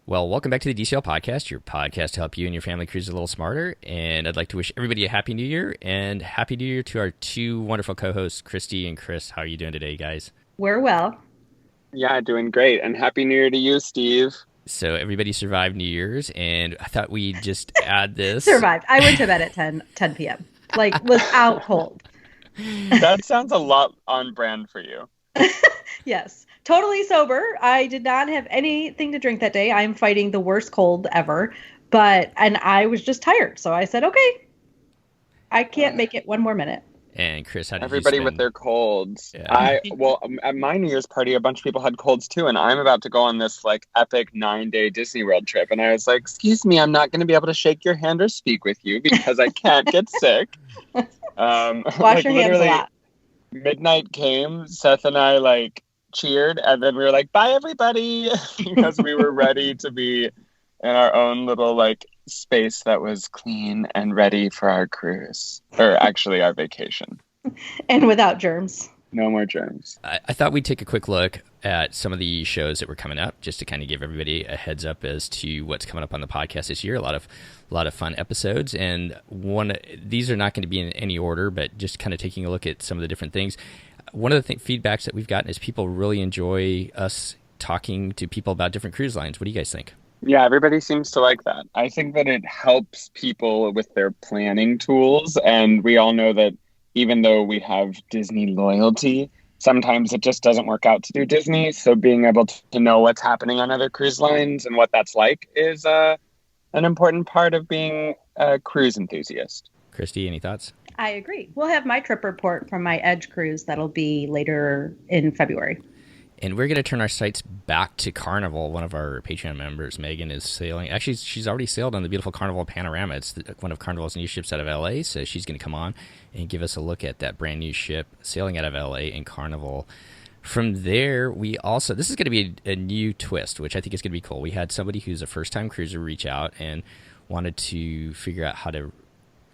Well, welcome back to the DCL podcast, your podcast to help you and your family cruise a little smarter. And I'd like to wish everybody a Happy New Year, and Happy New Year to our two wonderful co-hosts, Christy and Chris. How are you doing today, guys? We're well. Yeah, doing great. And Happy New Year to you, Steve. So everybody survived New Year's, and I thought we'd just add this. Survived. I went to bed at 10 p.m. Like, was out cold. That sounds a lot on brand for you. Yes. Totally sober. I did not have anything to drink that day. I'm fighting the worst cold ever. And I was just tired. So I said, okay, I can't make it one more minute. And Chris, how did Everybody you spend? with their colds. Yeah. At my New Year's party, a bunch of people had colds too, and I'm about to go on this epic 9-day Disney World trip, and I was like, "Excuse me, I'm not going to be able to shake your hand or speak with you because I can't get sick." Wash your hands a lot. Midnight came, Seth and I cheered, and then we were like, "Bye, everybody," because we were ready to be in our own little space that was clean and ready for our cruise, or actually our vacation. And without germs. No more germs. I thought we'd take a quick look at some of the shows that were coming up, just to kind of give everybody a heads up as to what's coming up on the podcast this year. A lot of fun episodes, and these are not going to be in any order, but just kind of taking a look at some of the different things. One of the feedbacks that we've gotten is people really enjoy us talking to people about different cruise lines. What do you guys think? Yeah, everybody seems to like that. I think that it helps people with their planning tools, and we all know that even though we have Disney loyalty, sometimes it just doesn't work out to do Disney. So being able to know what's happening on other cruise lines and what that's like is an important part of being a cruise enthusiast. Christy, any thoughts? I agree. We'll have my trip report from my Edge cruise. That'll be later in February. And we're going to turn our sights back to Carnival. One of our Patreon members, Megan, is sailing. Actually, she's already sailed on the beautiful Carnival Panorama. It's one of Carnival's new ships out of LA, so she's going to come on and give us a look at that brand new ship sailing out of LA in Carnival. From there, this is going to be a new twist, which I think is going to be cool. We had somebody who's a first-time cruiser reach out and wanted to figure out how to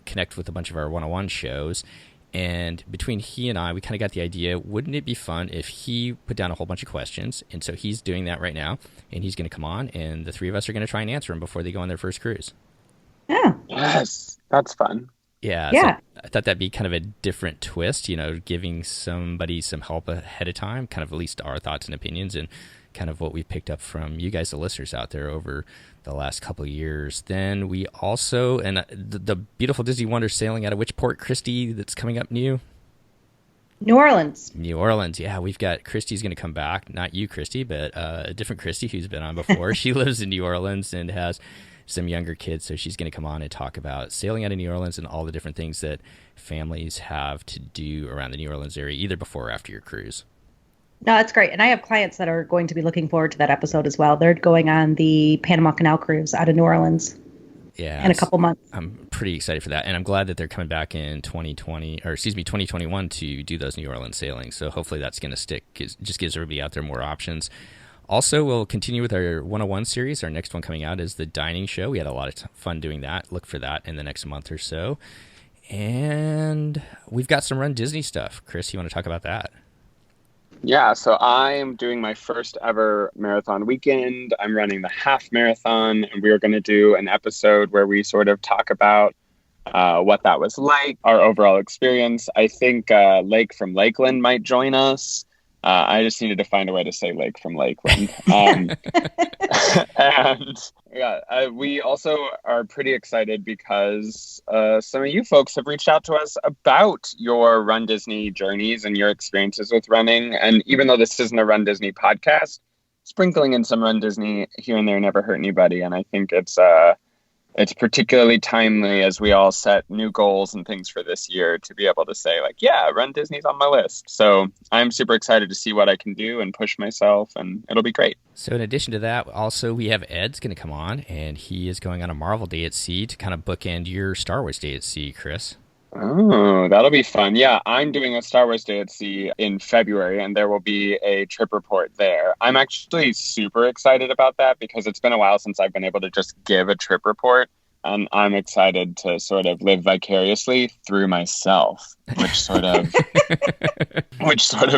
connect with a bunch of our 101 shows. And between he and I, we kind of got the idea, wouldn't it be fun if he put down a whole bunch of questions? And so he's doing that right now, and he's going to come on, and the three of us are going to try and answer them before they go on their first cruise. Yeah. Yes, that's fun. Yeah. Yeah. So I thought that'd be kind of a different twist, giving somebody some help ahead of time, kind of at least our thoughts and opinions, and kind of what we picked up from you guys, the listeners out there over the last couple of years. Then we also, and the beautiful Disney Wonder sailing out of which port, Christy, that's coming up new? New Orleans. New Orleans. Yeah, we've got Christy's going to come back. Not you, Christy, but a different Christy who's been on before. She lives in New Orleans and has some younger kids, so she's going to come on and talk about sailing out of New Orleans and all the different things that families have to do around the New Orleans area, either before or after your cruise. No, that's great. And I have clients that are going to be looking forward to that episode as well. They're going on the Panama Canal cruise out of New Orleans in a couple months. I'm pretty excited for that. And I'm glad that they're coming back in 2021 to do those New Orleans sailings. So hopefully that's going to stick. It just gives everybody out there more options. Also, we'll continue with our 101 series. Our next one coming out is the dining show. We had a lot of fun doing that. Look for that in the next month or so. And we've got some Run Disney stuff. Chris, you want to talk about that? Yeah, so I'm doing my first ever marathon weekend. I'm running the half marathon, and we are going to do an episode where we sort of talk about what that was like, our overall experience. I think Lake from Lakeland might join us. I just needed to find a way to say Lake from Lakeland. And we also are pretty excited because some of you folks have reached out to us about your Run Disney journeys and your experiences with running. And even though this isn't a Run Disney podcast, sprinkling in some Run Disney here and there never hurt anybody. And I think it's particularly timely as we all set new goals and things for this year to be able to say yeah, Run Disney's on my list. So I'm super excited to see what I can do and push myself, and it'll be great. So in addition to that, also we have Ed's going to come on, and he is going on a Marvel Day at Sea to kind of bookend your Star Wars Day at Sea, Chris. Oh, that'll be fun. Yeah, I'm doing a Star Wars Day at Sea in February, and there will be a trip report there. I'm actually super excited about that because it's been a while since I've been able to just give a trip report. And I'm excited to sort of live vicariously through myself, which sort of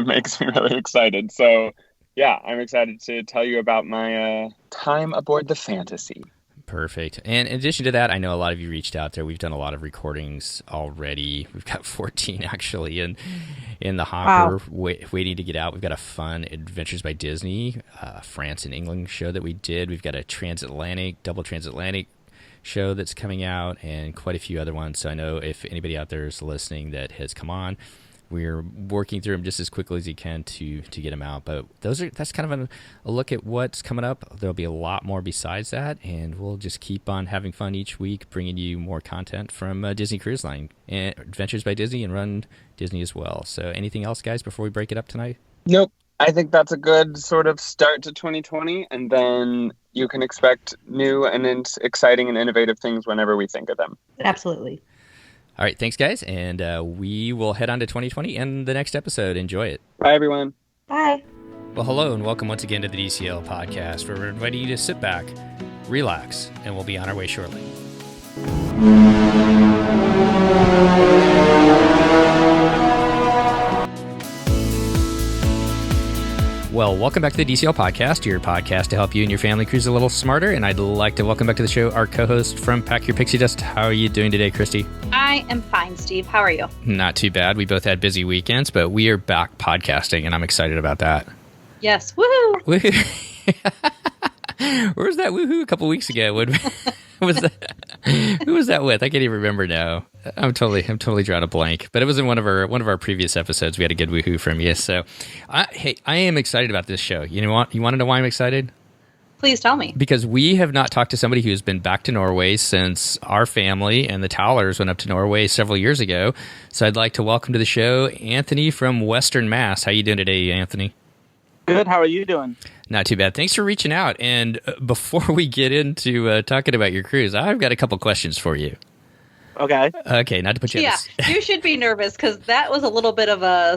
makes me really excited. So yeah, I'm excited to tell you about my time aboard the Fantasy. Perfect. And in addition to that, I know a lot of you reached out there. We've done a lot of recordings already. We've got 14 actually in the hopper, waiting to get out. We've got a fun Adventures by Disney, France and England show that we did. We've got a double transatlantic show that's coming out, and quite a few other ones. So I know if anybody out there is listening that has come on, we're working through them just as quickly as you can to get them out. But that's kind of a look at what's coming up. There'll be a lot more besides that, and we'll just keep on having fun each week, bringing you more content from Disney Cruise Line, and Adventures by Disney, and Run Disney as well. So anything else, guys, before we break it up tonight? Nope. I think that's a good sort of start to 2020, and then you can expect new and exciting and innovative things whenever we think of them. Absolutely. All right, thanks, guys, and we will head on to 2020 and the next episode. Enjoy it. Bye, everyone. Bye. Well, hello, and welcome once again to the DCL podcast, where we're inviting you to sit back, relax, and we'll be on our way shortly. Well, welcome back to the DCL podcast, your podcast to help you and your family cruise a little smarter. And I'd like to welcome back to the show our co-host from Pack Your Pixie Dust. How are you doing today, Christy? I am fine, Steve. How are you? Not too bad. We both had busy weekends, but we are back podcasting, and I'm excited about that. Yes. Woohoo! Woohoo! Where was that woohoo a couple weeks ago? Was that? Who was that with? I can't even remember now. I'm totally drawing a blank. But it was in one of our previous episodes. We had a good woohoo from you. So, I am excited about this show. You know what? You want to know why I'm excited? Please tell me. Because we have not talked to somebody who's been back to Norway since our family and the Towlers went up to Norway several years ago. So I'd like to welcome to the show Anthony from Western Mass. How you doing today, Anthony? Good. How are you doing? Not too bad. Thanks for reaching out. And before we get into talking about your cruise, I've got a couple questions for you. Okay, not to put you Yeah, you should be nervous because that was a little bit of a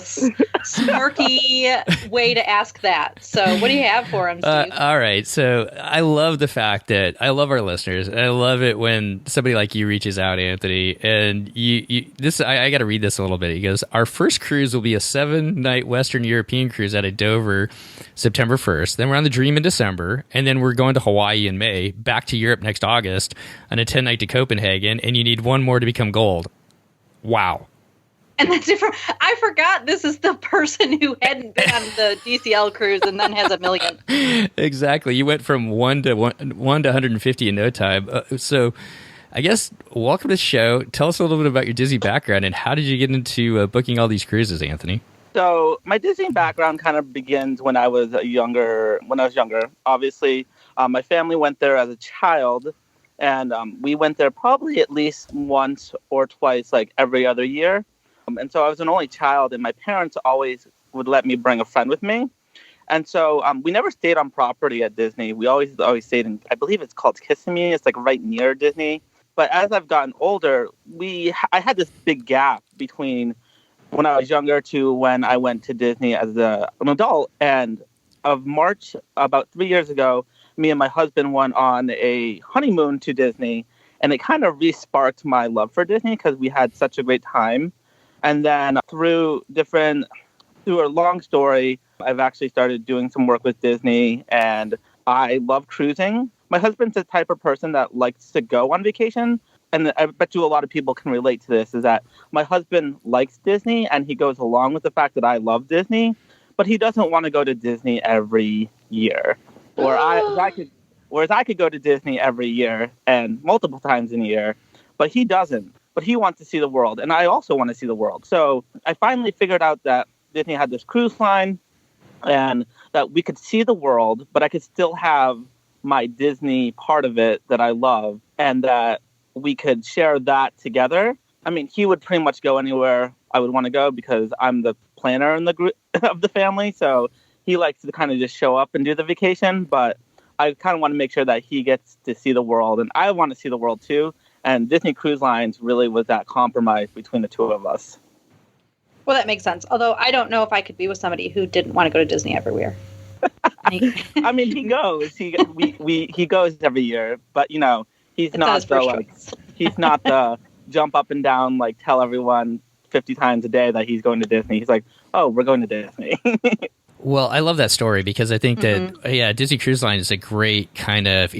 smirky way to ask that. So what do you have for him, Steve? All right. So I love the fact that I love our listeners. I love it when somebody like you reaches out, Anthony. And I got to read this a little bit. He goes, our first cruise will be a 7-night Western European cruise out of Dover, September 1st. Then we're on the Dream in December. And then we're going to Hawaii in May, back to Europe next August on a 10-night to Copenhagen. And you need one more to become gold. Wow. And that's different. I forgot this is the person who hadn't been on the DCL cruise and then has a million. Exactly. You went from 1 to 150 in no time. So I guess welcome to the show. Tell us a little bit about your Disney background and how did you get into booking all these cruises, Anthony? So my Disney background kind of begins when I was younger. Obviously, my family went there as a child. And we went there probably at least once or twice, like every other year. And so I was an only child, and my parents always would let me bring a friend with me. And so we never stayed on property at Disney. We always stayed in, I believe it's called Kissimmee. It's like right near Disney. But as I've gotten older, I had this big gap between when I was younger to when I went to Disney as an adult. And of March, about 3 years ago, me and my husband went on a honeymoon to Disney, and it kind of re-sparked my love for Disney because we had such a great time. And then through a long story, I've actually started doing some work with Disney, and I love cruising. My husband's the type of person that likes to go on vacation, and I bet you a lot of people can relate to this, is that my husband likes Disney, and he goes along with the fact that I love Disney, but he doesn't want to go to Disney every year. Whereas I could go to Disney every year and multiple times in a year, but he doesn't. But he wants to see the world, and I also want to see the world. So I finally figured out that Disney had this cruise line and that we could see the world, but I could still have my Disney part of it that I love, and that we could share that together. I mean, he would pretty much go anywhere I would want to go because I'm the planner in the group of the family, so he likes to kind of just show up and do the vacation, but I kind of want to make sure that he gets to see the world, and I want to see the world too. And Disney Cruise Lines really was that compromise between the two of us. Well, that makes sense. Although I don't know if I could be with somebody who didn't want to go to Disney every year. I mean, he goes. He goes every year, but he's not the jump up and down, like tell everyone 50 times a day that he's going to Disney. He's like, oh, we're going to Disney. Well, I love that story because I think that Disney Cruise Line is a great kind of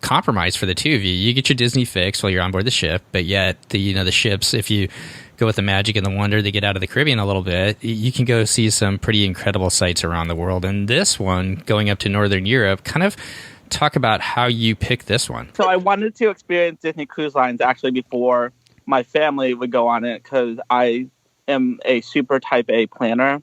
compromise for the two of you. You get your Disney fix while you're on board the ship, but yet the ships, if you go with the magic and the wonder, they get out of the Caribbean a little bit. You can go see some pretty incredible sights around the world. And this one, going up to Northern Europe, kind of talk about how you picked this one. So I wanted to experience Disney Cruise Lines actually before my family would go on it because I am a super type A planner.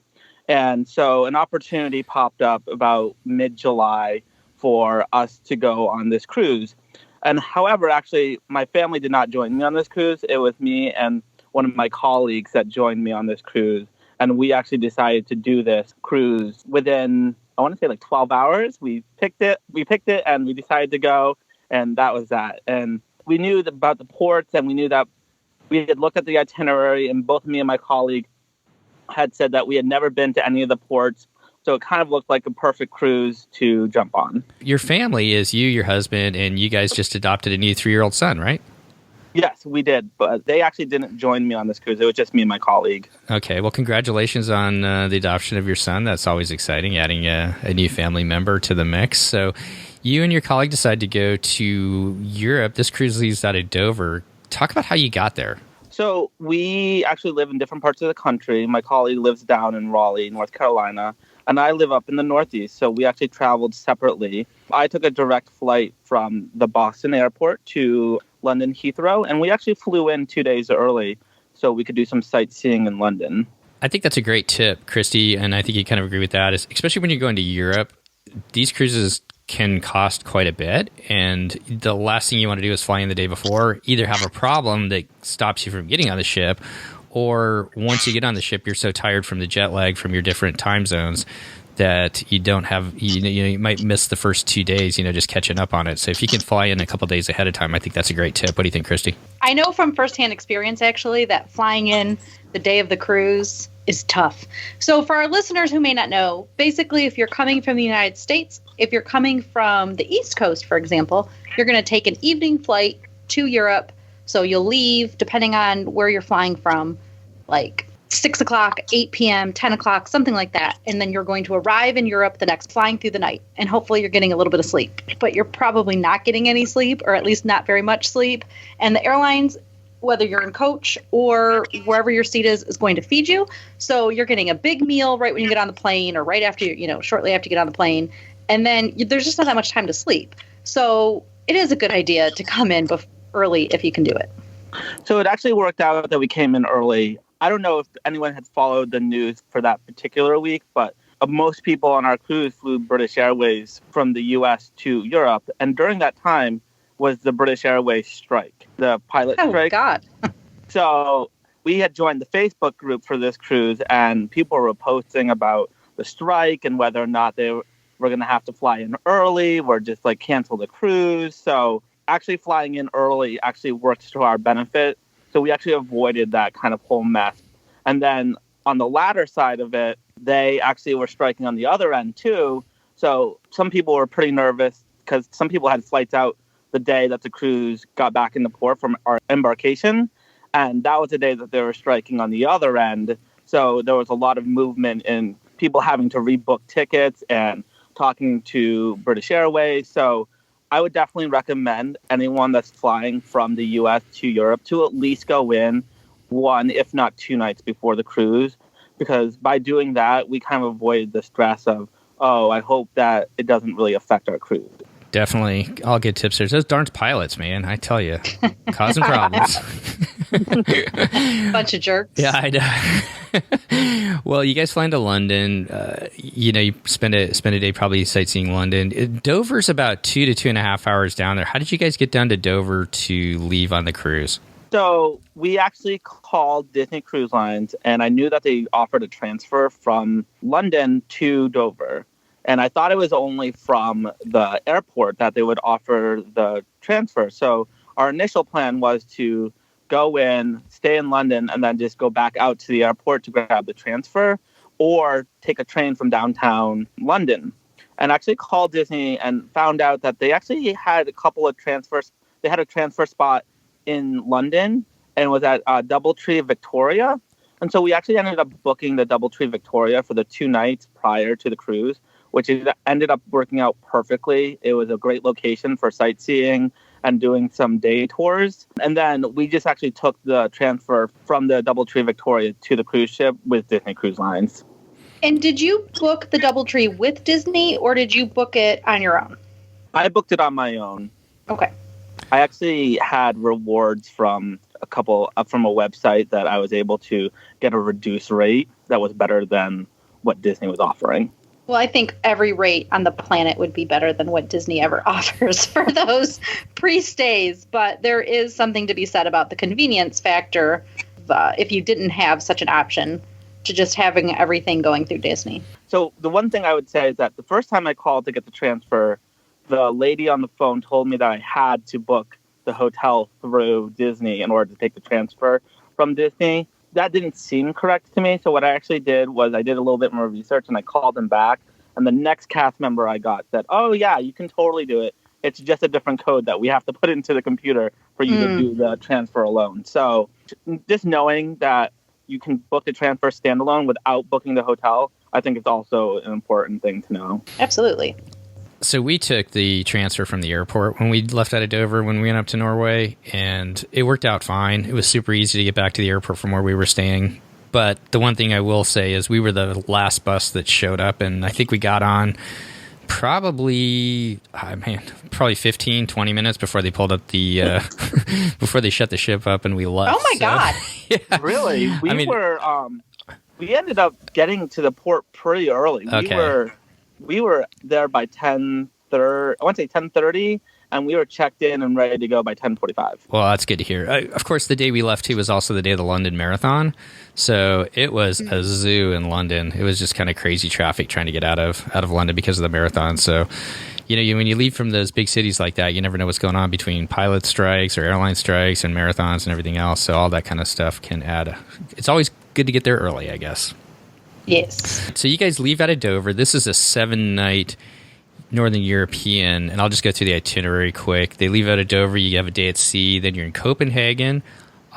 And so an opportunity popped up about mid-July for us to go on this cruise. And however, actually, my family did not join me on this cruise. It was me and one of my colleagues that joined me on this cruise. And we actually decided to do this cruise within, I want to say like 12 hours. We picked it and we decided to go. And that was that. And we knew about the ports and we knew that we had looked at the itinerary and both me and my colleague had said that we had never been to any of the ports. So it kind of looked like a perfect cruise to jump on. Your family is you, your husband, and you guys just adopted a new 3-year-old son, right? Yes, we did. But they actually didn't join me on this cruise. It was just me and my colleague. Okay. Well, congratulations on the adoption of your son. That's always exciting, adding a new family member to the mix. So you and your colleague decided to go to Europe. This cruise leaves out of Dover. Talk about how you got there. So we actually live in different parts of the country. My colleague lives down in Raleigh, North Carolina, and I live up in the Northeast. So we actually traveled separately. I took a direct flight from the Boston airport to London Heathrow, and we actually flew in 2 days early so we could do some sightseeing in London. I think that's a great tip, Christy, and I think you kind of agree with that, especially when you're going to Europe. These cruises can cost quite a bit, and the last thing you want to do is fly in the day before, either have a problem that stops you from getting on the ship, or once you get on the ship, you're so tired from the jet lag from your different time zones that you don't have, you might miss the first 2 days, just catching up on it. So if you can fly in a couple days ahead of time, I think that's a great tip. What do you think, Christy? I know from firsthand experience, actually, that flying in the day of the cruise is tough. So for our listeners who may not know, basically, if you're coming from the United States, if you're coming from the East Coast, for example, you're going to take an evening flight to Europe. So you'll leave, depending on where you're flying from, like 6 o'clock, 8 p.m., 10 o'clock, something like that. And then you're going to arrive in Europe the next flying through the night. And hopefully you're getting a little bit of sleep. But you're probably not getting any sleep, or at least not very much sleep. And the airlines, whether you're in coach or wherever your seat is going to feed you. So you're getting a big meal right when you get on the plane, or right after, shortly after you get on the plane. And then there's just not that much time to sleep. So it is a good idea to come in early if you can do it. So it actually worked out that we came in early. I don't know if anyone had followed the news for that particular week, but most people on our cruise flew British Airways from the U.S. to Europe. And during that time was the British Airways strike, the pilot strike. Oh, God. So we had joined the Facebook group for this cruise, and people were posting about the strike and whether or not they were going to have to fly in early or just cancel the cruise. So actually flying in early actually worked to our benefit. So we actually avoided that kind of whole mess. And then on the latter side of it, they actually were striking on the other end too. So some people were pretty nervous because some people had flights out the day that the cruise got back in the port from our embarkation. And that was the day that they were striking on the other end. So there was a lot of movement in people having to rebook tickets and talking to British Airways. So I would definitely recommend anyone that's flying from the U.S. to Europe to at least go in 1, if not 2 nights before the cruise, because by doing that, we kind of avoid the stress of, I hope that it doesn't really affect our cruise. Definitely. All good tips there. Those darn pilots, man, I tell you, causing problems. Bunch of jerks. Yeah, I know. Well, you guys fly into London. You spend a day probably sightseeing London. Dover's about 2 to 2.5 hours down there. How did you guys get down to Dover to leave on the cruise? So we actually called Disney Cruise Lines, and I knew that they offered a transfer from London to Dover. And I thought it was only from the airport that they would offer the transfer. So our initial plan was to go in, stay in London, and then just go back out to the airport to grab the transfer, or take a train from downtown London. And actually called Disney and found out that they actually had a couple of transfers. They had a transfer spot in London and was at Doubletree, Victoria. And so we actually ended up booking the DoubleTree Victoria for the 2 nights prior to the cruise, which ended up working out perfectly. It was a great location for sightseeing and doing some day tours. And then we just actually took the transfer from the DoubleTree Victoria to the cruise ship with Disney Cruise Lines. And did you book the DoubleTree with Disney, or did you book it on your own? I booked it on my own. Okay. I actually had rewards from a website that I was able to get a reduced rate that was better than what Disney was offering. Well, I think every rate on the planet would be better than what Disney ever offers for those pre-stays. But there is something to be said about the convenience factor if you didn't have such an option to just having everything going through Disney. So the one thing I would say is that the first time I called to get the transfer, the lady on the phone told me that I had to book the hotel through Disney in order to take the transfer from Disney. That didn't seem correct to me. So what I actually did was I did a little bit more research and I called them back. And the next cast member I got said, oh, yeah, you can totally do it. It's just a different code that we have to put into the computer for you to do the transfer alone. So just knowing that you can book the transfer standalone without booking the hotel, I think it's also an important thing to know. Absolutely. So we took the transfer from the airport when we left out of Dover when we went up to Norway, and it worked out fine. It was super easy to get back to the airport from where we were staying. But the one thing I will say is we were the last bus that showed up, and I think we got on probably 15, 20 minutes before they pulled up the before they shut the ship up and we left. Oh my God. Yeah. Really? We ended up getting to the port pretty early. Okay. We were there by 10:30, and we were checked in and ready to go by 10:45. Well, that's good to hear. Of course, the day we left too was also the day of the London Marathon, so it was a zoo in London. It was just kind of crazy traffic trying to get out of London because of the marathon. So, when you leave from those big cities like that, you never know what's going on between pilot strikes or airline strikes and marathons and everything else. So all that kind of stuff can add. It's always good to get there early, I guess. Yes. So you guys leave out of Dover. This is a 7-night Northern European, and I'll just go through the itinerary quick. They leave out of Dover. You have a day at sea. Then you're in Copenhagen,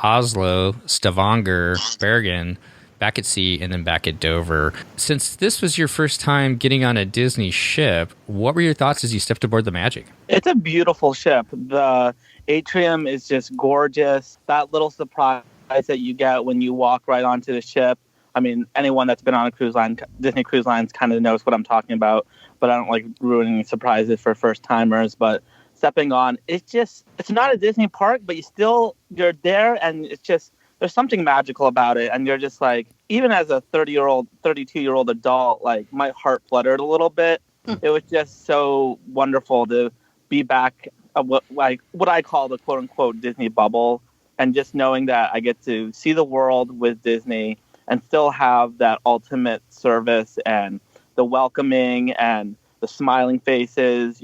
Oslo, Stavanger, Bergen, back at sea, and then back at Dover. Since this was your first time getting on a Disney ship, what were your thoughts as you stepped aboard the Magic? It's a beautiful ship. The atrium is just gorgeous. That little surprise that you get when you walk right onto the ship. I mean, anyone that's been on a cruise line, Disney Cruise Lines, kind of knows what I'm talking about, but I don't like ruining surprises for first timers. But stepping on, it's not a Disney park, but you're there, and it's just, there's something magical about it. And you're just like, even as a 32-year-old adult, like my heart fluttered a little bit. It was just so wonderful to be back at what I call the quote unquote Disney bubble. And just knowing that I get to see the world with Disney and still have that ultimate service and the welcoming and the smiling faces,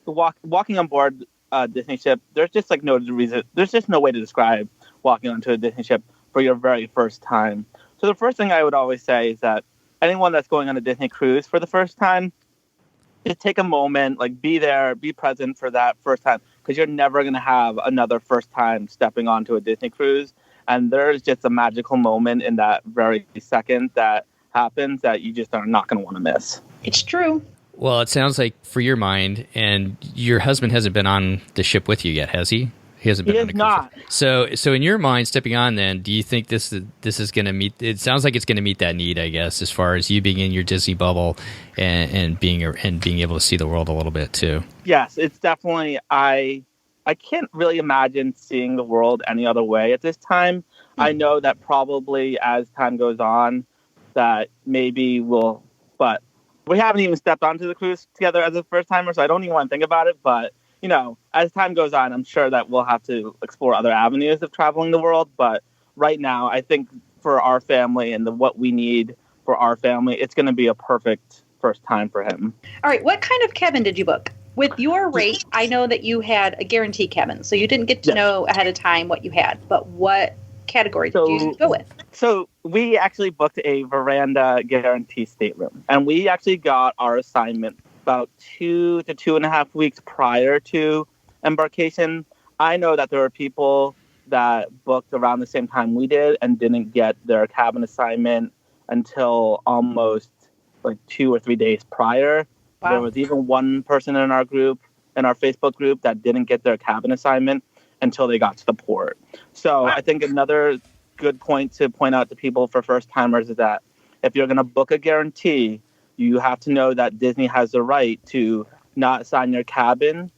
walking on board a Disney ship. There's just no reason. There's just no way to describe walking onto a Disney ship for your very first time. So the first thing I would always say is that anyone that's going on a Disney cruise for the first time, just take a moment, be there, be present for that first time, because you're never going to have another first time stepping onto a Disney cruise. And there's just a magical moment in that very second that happens that you just are not going to want to miss. It's true. Well, it sounds like for your mind, and your husband hasn't been on the ship with you yet, has he? He hasn't been on the cruise ship. So in your mind, stepping on then, do you think this is going to meet, it sounds like it's going to meet that need, I guess, as far as you being in your Disney bubble and being able to see the world a little bit too? Yes, it's definitely, I can't really imagine seeing the world any other way at this time. I know that probably as time goes on, that maybe but we haven't even stepped onto the cruise together as a first timer, so I don't even want to think about it. But, as time goes on, I'm sure that we'll have to explore other avenues of traveling the world. But right now, I think for our family and what we need for our family, it's going to be a perfect first time for him. All right. What kind of cabin did you book? With your rate, I know that you had a guarantee cabin, so you didn't get to know ahead of time what you had. But what category did you go with? So we actually booked a veranda guarantee stateroom, and we actually got our assignment about 2 to 2.5 weeks prior to embarkation. I know that there were people that booked around the same time we did and didn't get their cabin assignment until almost like 2 or 3 days prior. Wow. There was even one person in our Facebook group, that didn't get their cabin assignment until they got to the port. So I think another good point to point out to people for first timers is that if you're going to book a guarantee, you have to know that Disney has the right to not assign your cabin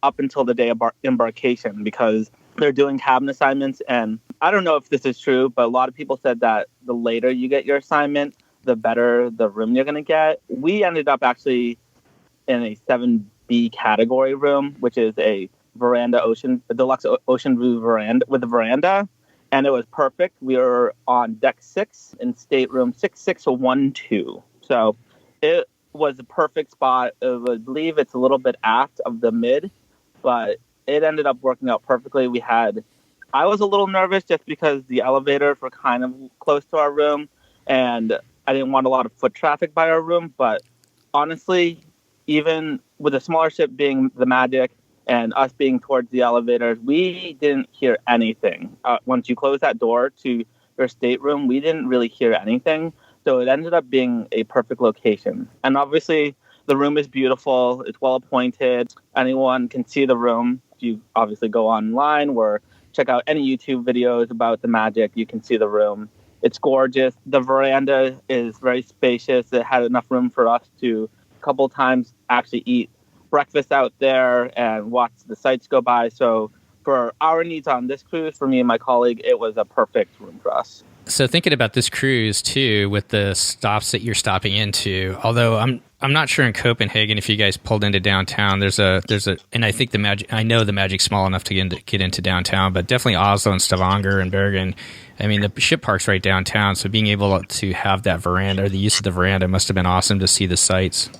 up until the day of embarkation, because they're doing cabin assignments. And I don't know if this is true, but a lot of people said that the later you get your assignment, the better the room you're going to get. We ended up actually in a 7B category room, which is a deluxe ocean view veranda with a veranda. And it was perfect. We were on deck 6 in stateroom 6612. So it was a perfect spot. I believe it's a little bit aft of the mid, but it ended up working out perfectly. I was a little nervous just because the elevators were kind of close to our room, and I didn't want a lot of foot traffic by our room. But honestly, even with a smaller ship being the Magic and us being towards the elevators, we didn't hear anything. Once you close that door to your stateroom, we didn't really hear anything. So it ended up being a perfect location. And obviously, the room is beautiful. It's well appointed. Anyone can see the room. If you obviously go online or check out any YouTube videos about the Magic, you can see the room. It's gorgeous. The veranda is very spacious. It had enough room for us to a couple times actually eat breakfast out there and watch the sights go by. So for our needs on this cruise, for me and my colleague, it was a perfect room for us. So thinking about this cruise too, with the stops that you're stopping into, although I'm not sure in Copenhagen if you guys pulled into downtown. There's a, and I think I know the Magic's small enough to get into downtown, but definitely Oslo and Stavanger and Bergen. I mean, the ship park's right downtown, so being able to have that veranda, or the use of the veranda, must have been awesome to see the sights.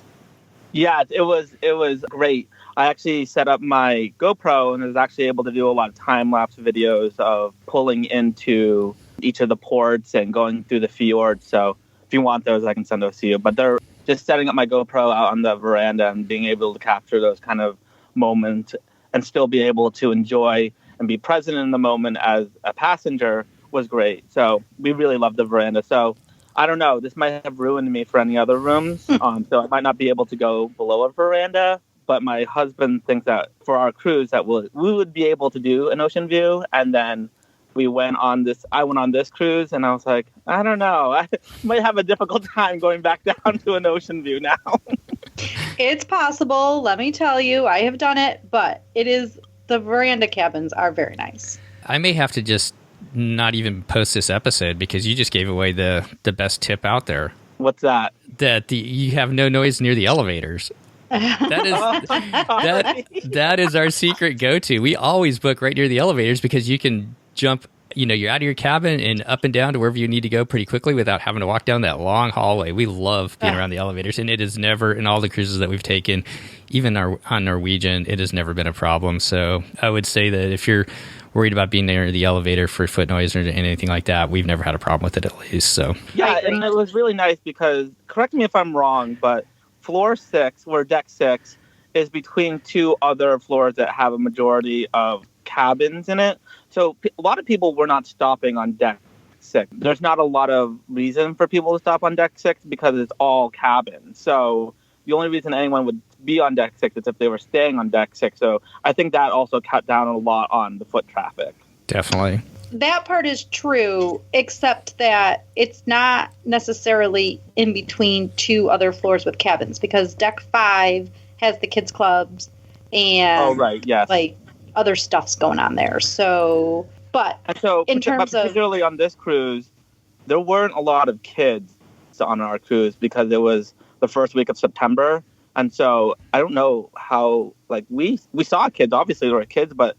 Yeah, it was great. I actually set up my GoPro and was actually able to do a lot of time-lapse videos of pulling into each of the ports and going through the fjord. So if you want those, I can send those to you. But they're just setting up my GoPro out on the veranda and being able to capture those kind of moments and still be able to enjoy and be present in the moment as a passenger was great. So we really loved the veranda. So I don't know, this might have ruined me for any other rooms. So I might not be able to go below a veranda. But my husband thinks that for our cruise that we would be able to do an ocean view. And then I went on this cruise and I was like, I don't know, I might have a difficult time going back down to an ocean view now. It's possible. Let me tell you, I have done it, but the veranda cabins are very nice. I may have to just not even post this episode because you just gave away the best tip out there. What's that? That you have no noise near the elevators. That is our secret go-to. We always book right near the elevators because you can jump, you're out of your cabin and up and down to wherever you need to go pretty quickly without having to walk down that long hallway. We love being around the elevators, and it is never, in all the cruises that we've taken, even on Norwegian, it has never been a problem. So I would say that if you're worried about being near the elevator for foot noise or anything like that, we've never had a problem with it, at least. So yeah, and it was really nice because, correct me if I'm wrong, but floor 6, or deck 6, is between two other floors that have a majority of cabins in it. So a lot of people were not stopping on deck 6. There's not a lot of reason for people to stop on deck 6 because it's all cabins. So the only reason anyone would be on deck 6 is if they were staying on deck 6. So I think that also cut down a lot on the foot traffic. Definitely. That part is true, except that it's not necessarily in between two other floors with cabins, because deck 5 has the kids clubs and like other stuff's going on there. So, but in terms of particularly on this cruise, there weren't a lot of kids on our cruise because it was the first week of September, and so I don't know how, like, we saw kids. Obviously, there were kids, but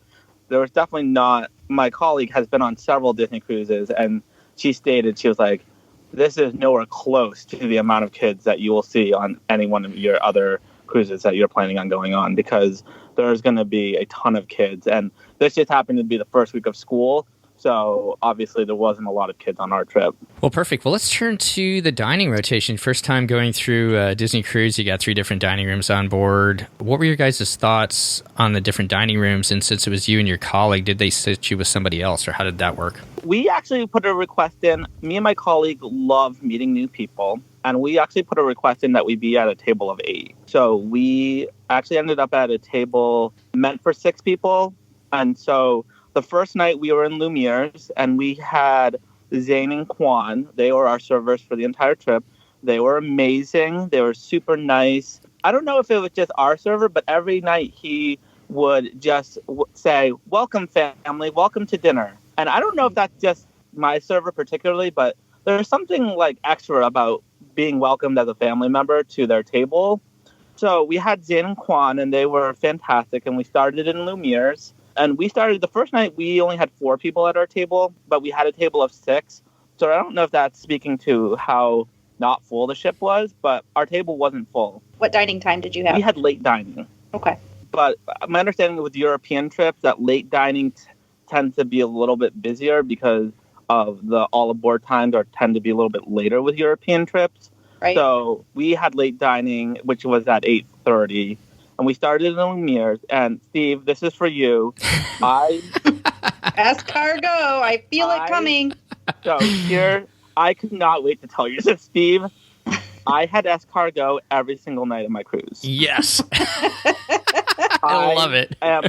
there was definitely not. My colleague has been on several Disney cruises, and she stated, she was like, this is nowhere close to the amount of kids that you will see on any one of your other cruises that you're planning on going on, because there's going to be a ton of kids. And this just happened to be the first week of school. So obviously there wasn't a lot of kids on our trip. Well, perfect. Well, let's turn to the dining rotation. First time going through Disney Cruise, you got 3 different dining rooms on board. What were your guys' thoughts on the different dining rooms? And since it was you and your colleague, did they sit you with somebody else, or how did that work? We actually put a request in. Me and my colleague love meeting new people. And we actually put a request in that we be at a table of 8. So we actually ended up at a table meant for 6 people. And so the first night we were in Lumiere's, and we had Zane and Quan. They were our servers for the entire trip. They were amazing. They were super nice. I don't know if it was just our server, but every night he would just say, "Welcome, family. Welcome to dinner." And I don't know if that's just my server particularly, but there's something like extra about being welcomed as a family member to their table. So we had Zane and Quan, and they were fantastic. And we started in Lumiere's. And we started the first night, we only had 4 people at our table, but we had a table of 6. So I don't know if that's speaking to how not full the ship was, but our table wasn't full. What dining time did you have? We had late dining. Okay. But my understanding with European trips, that late dining tends to be a little bit busier because of the all aboard times or tend to be a little bit later with European trips. Right. So we had late dining, which was at 8:30. And we started in Lumiere's. And Steve, this is for you. Escargot. I feel it coming. So here, I could not wait to tell you this, Steve. I had escargot every single night of my cruise. Yes. I love it. I am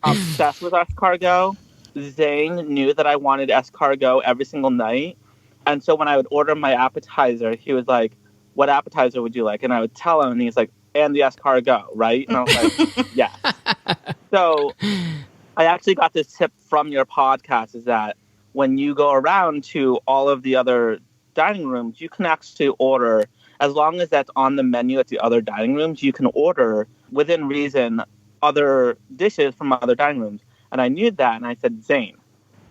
obsessed with escargot. Zane knew that I wanted escargot every single night. And so when I would order my appetizer, he was like, "What appetizer would you like?" And I would tell him, and he's like, "And the escargot, right?" And I was like, "Yes." So I actually got this tip from your podcast, is that when you go around to all of the other dining rooms, you can actually order, as long as that's on the menu at the other dining rooms, you can order, within reason, other dishes from other dining rooms. And I knew that, and I said, "Zane,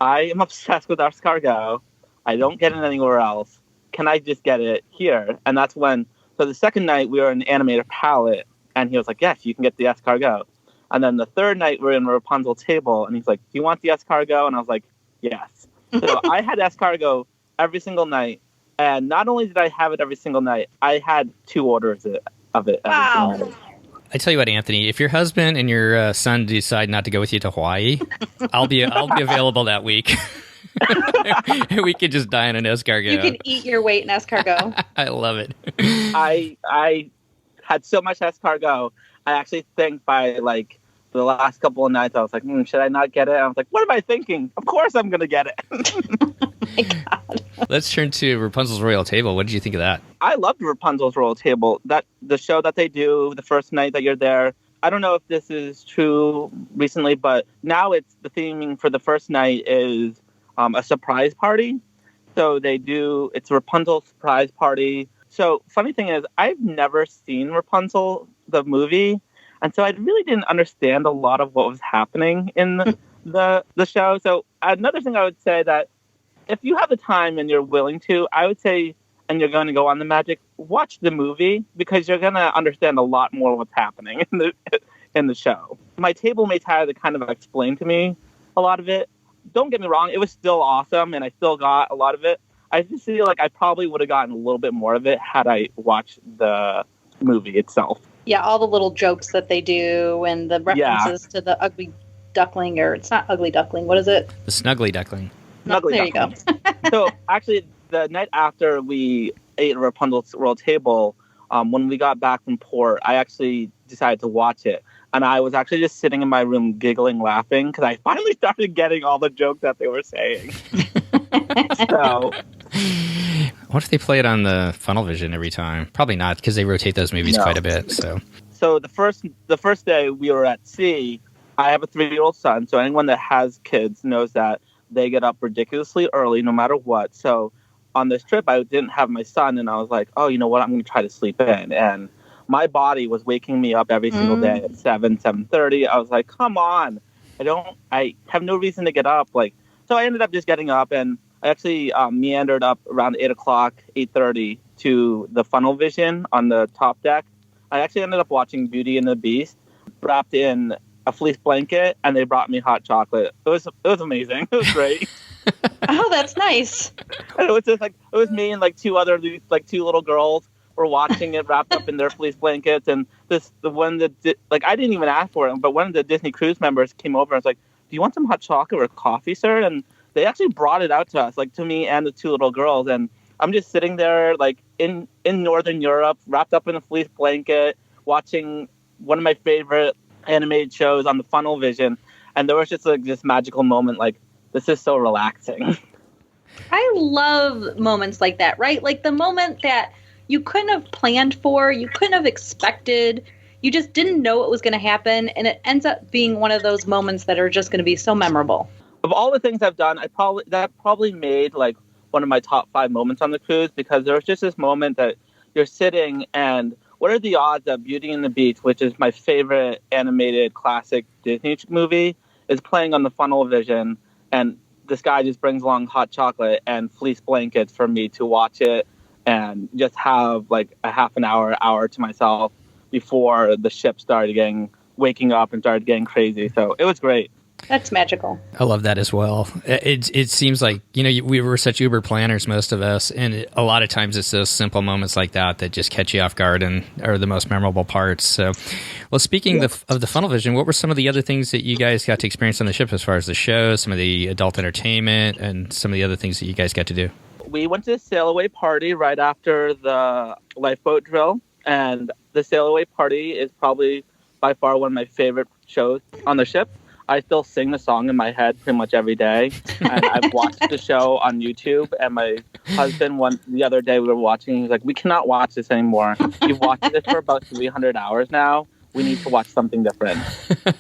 I am obsessed with escargot. I don't get it anywhere else. Can I just get it here?" And that's when, so the second night we were in Animator Palette, and he was like, "Yes, you can get the escargot." And then the third night we're in Rapunzel Table, and he's like, "Do you want the escargot?" And I was like, "Yes." So I had escargot every single night. And not only did I have it every single night, I had 2 orders of it every single night. I tell you what, Anthony, if your husband and your son decide not to go with you to Hawaii, I'll be available that week. We could just dine on escargot. You can eat your weight in escargot. I love it. I had so much escargot. I actually think by like the last couple of nights, I was like, should I not get it? I was like, what am I thinking? Of course I'm going to get it. Oh my God. Let's turn to Rapunzel's Royal Table. What did you think of that? I loved Rapunzel's Royal Table. The show that they do the first night that you're there. I don't know if this is true recently, but now it's the theming for the first night is a surprise party. So it's Rapunzel's surprise party. So funny thing is, I've never seen Rapunzel, the movie. And so I really didn't understand a lot of what was happening in the show. So another thing I would say that if you have the time and you're willing to, I would say, and you're going to go on the Magic, watch the movie because you're going to understand a lot more what's happening in the show. My table mates had to kind of explain to me a lot of it. Don't get me wrong, it was still awesome and I still got a lot of it. I just feel like I probably would have gotten a little bit more of it had I watched the movie itself. Yeah, all the little jokes that they do and the references to the ugly duckling, or it's not ugly duckling, what is it? The Snuggly Duckling. Snuggly there Duckling. You go. So actually, the night after we ate at Rapunzel's Royal Table, when we got back from port, I actually decided to watch it. And I was actually just sitting in my room giggling, laughing, because I finally started getting all the jokes that they were saying. So, what if they play it on the Funnel Vision every time? Probably not, because they rotate those movies quite a bit. So the first day we were at sea, I have a 3-year-old son, so anyone that has kids knows that they get up ridiculously early no matter what. So on this trip, I didn't have my son, and I was like, oh, you know what? I'm going to try to sleep in. And my body was waking me up every single day at 7:30. I was like, come on. I have no reason to get up. So I ended up just getting up, and I actually meandered up around 8 o'clock, 8:30 to the Funnel Vision on the top deck. I actually ended up watching Beauty and the Beast, wrapped in a fleece blanket, and they brought me hot chocolate. It was amazing. It was great. Oh, that's nice. And it was just like it was me and like two little girls were watching it wrapped up in their fleece blankets. And I didn't even ask for it, but one of the Disney cruise members came over and was like, "Do you want some hot chocolate or coffee, sir?" And they actually brought it out to us, like to me and the two little girls. And I'm just sitting there like in Northern Europe, wrapped up in a fleece blanket, watching one of my favorite animated shows on the Funnel Vision. And there was just like this magical moment, like, this is so relaxing. I love moments like that, right? Like the moment that you couldn't have planned for, you couldn't have expected, you just didn't know what was going to happen, and it ends up being one of those moments that are just going to be so memorable. Of all the things I've done, that probably made like one of my top 5 moments on the cruise, because there was just this moment that you're sitting and what are the odds that Beauty and the Beast, which is my favorite animated classic Disney movie, is playing on the Funnel Vision, and this guy just brings along hot chocolate and fleece blankets for me to watch it and just have like a half an hour to myself before the ship waking up and started getting crazy. So it was great. That's magical. I love that as well. It seems like, we were such Uber planners, most of us, and a lot of times it's those simple moments like that just catch you off guard and are the most memorable parts. So, well, speaking of the Funnel Vision, what were some of the other things that you guys got to experience on the ship as far as the shows, some of the adult entertainment, and some of the other things that you guys got to do? We went to the sail away party right after the lifeboat drill, and the sail away party is probably by far one of my favorite shows on the ship. I still sing the song in my head pretty much every day. And I've watched the show on YouTube. And my husband, the other day we were watching, he was like, "We cannot watch this anymore. You've watched this for about 300 hours now. We need to watch something different."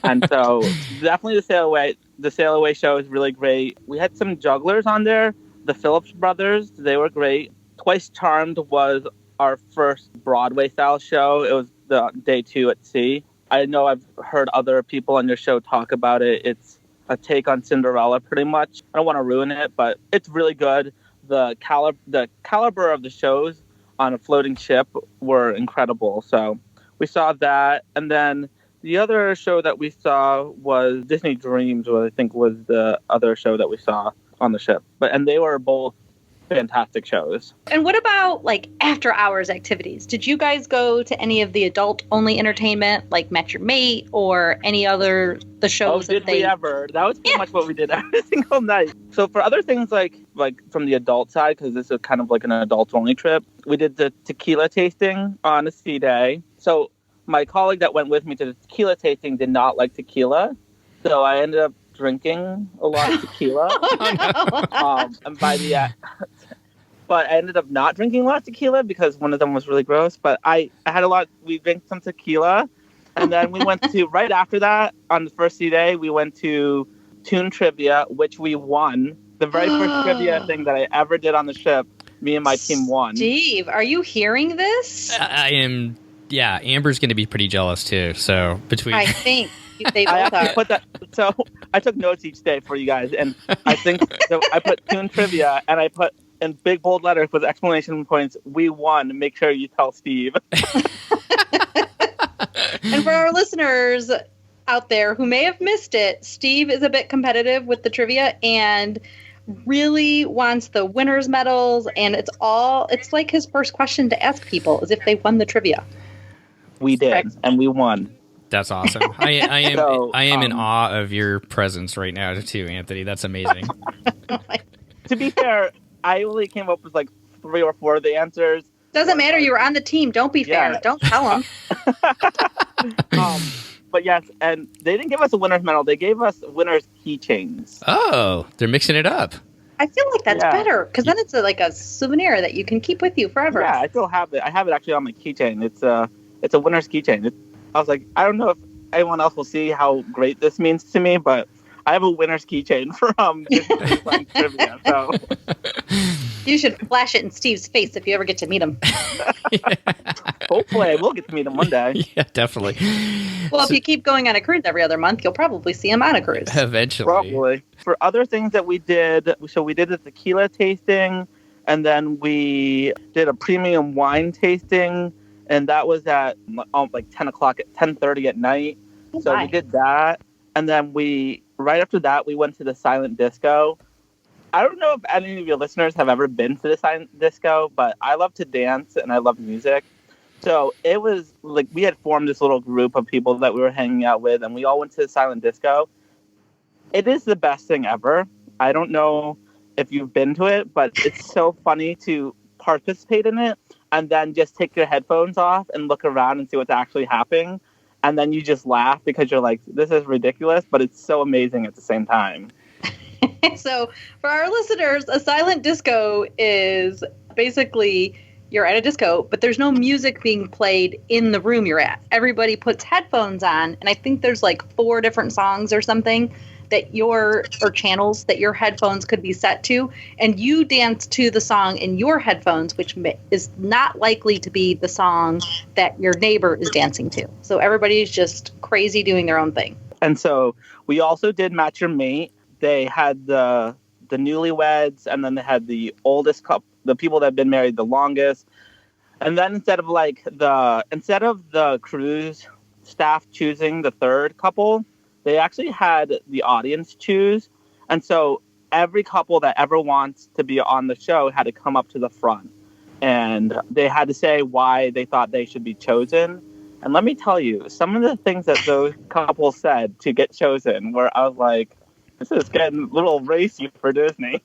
And so definitely the Sail Away show is really great. We had some jugglers on there. The Phillips brothers, they were great. Twice Charmed was our first Broadway style show. It was the day 2 at sea. I know I've heard other people on your show talk about it. It's a take on Cinderella, pretty much. I don't want to ruin it, but it's really good. The caliber of the shows on a floating ship were incredible. So we saw that. And then the other show that we saw was Disney Dreams, what I think was the other show that we saw on the ship. And they were both fantastic shows. And what about like after hours activities? Did you guys go to any of the adult only entertainment like Met Your Mate or any other the shows? We ever? That was pretty much what we did every single night. So for other things like from the adult side, because this is kind of like an adult only trip, we did the tequila tasting on a sea day. So my colleague that went with me to the tequila tasting did not like tequila, so I ended up drinking a lot of tequila. And but I ended up not drinking a lot of tequila because one of them was really gross. But I had we drank some tequila, and then we went to, right after that, on the first sea day, we went to Toon Trivia, which we won. The very first trivia thing that I ever did on the ship, me and my team won. Steve, are you hearing this? I am. Yeah, Amber's going to be pretty jealous too. So I think they both are. So I took notes each day for you guys, and I think so I put Toon Trivia, and I put in big bold letters with exclamation points, "We won. Make sure you tell Steve." And for our listeners out there who may have missed it, Steve is a bit competitive with the trivia and really wants the winner's medals, and it's like his first question to ask people is if they won the trivia. We did, and we won. That's awesome. I am in awe of your presence right now too, Anthony. That's amazing. To be fair, I only came up with like 3 or 4 of the answers. Doesn't matter. You were on the team. Don't be fair. Don't tell them. But yes, and they didn't give us a winner's medal. They gave us winner's keychains. Oh, they're mixing it up. I feel like that's better because then it's like a souvenir that you can keep with you forever. Yeah, I still have it. I have it actually on my keychain. It's a winner's keychain. I was like, I don't know if anyone else will see how great this means to me, but I have a winner's keychain from Disney Trivia. So you should flash it in Steve's face if you ever get to meet him. Hopefully, I will get to meet him one day. Yeah, definitely. Well, if you keep going on a cruise every other month, you'll probably see him on a cruise. Eventually. Probably. For other things that we did, so we did a tequila tasting, and then we did a premium wine tasting. And that was at like 10:30 at night. So we did that. And then right after that, we went to the silent disco. I don't know if any of your listeners have ever been to the silent disco, but I love to dance and I love music. So it was like we had formed this little group of people that we were hanging out with, and we all went to the silent disco. It is the best thing ever. I don't know if you've been to it, but it's so funny to participate in it and then just take your headphones off and look around and see what's actually happening. And then you just laugh because you're like, this is ridiculous, but it's so amazing at the same time. So for our listeners, a silent disco is basically you're at a disco, but there's no music being played in the room you're at. Everybody puts headphones on, and I think there's like 4 different songs or something that or channels that your headphones could be set to, and you dance to the song in your headphones, which is not likely to be the song that your neighbor is dancing to. So everybody's just crazy doing their own thing. And so we also did Match Your Mate. They had the newlyweds, and then they had the oldest couple, the people that have been married the longest. And then instead of the cruise staff choosing the third couple, they actually had the audience choose. And so every couple that ever wants to be on the show had to come up to the front. And they had to say why they thought they should be chosen. And let me tell you, some of the things that those couples said to get chosen, where I was like, this is getting a little racy for Disney.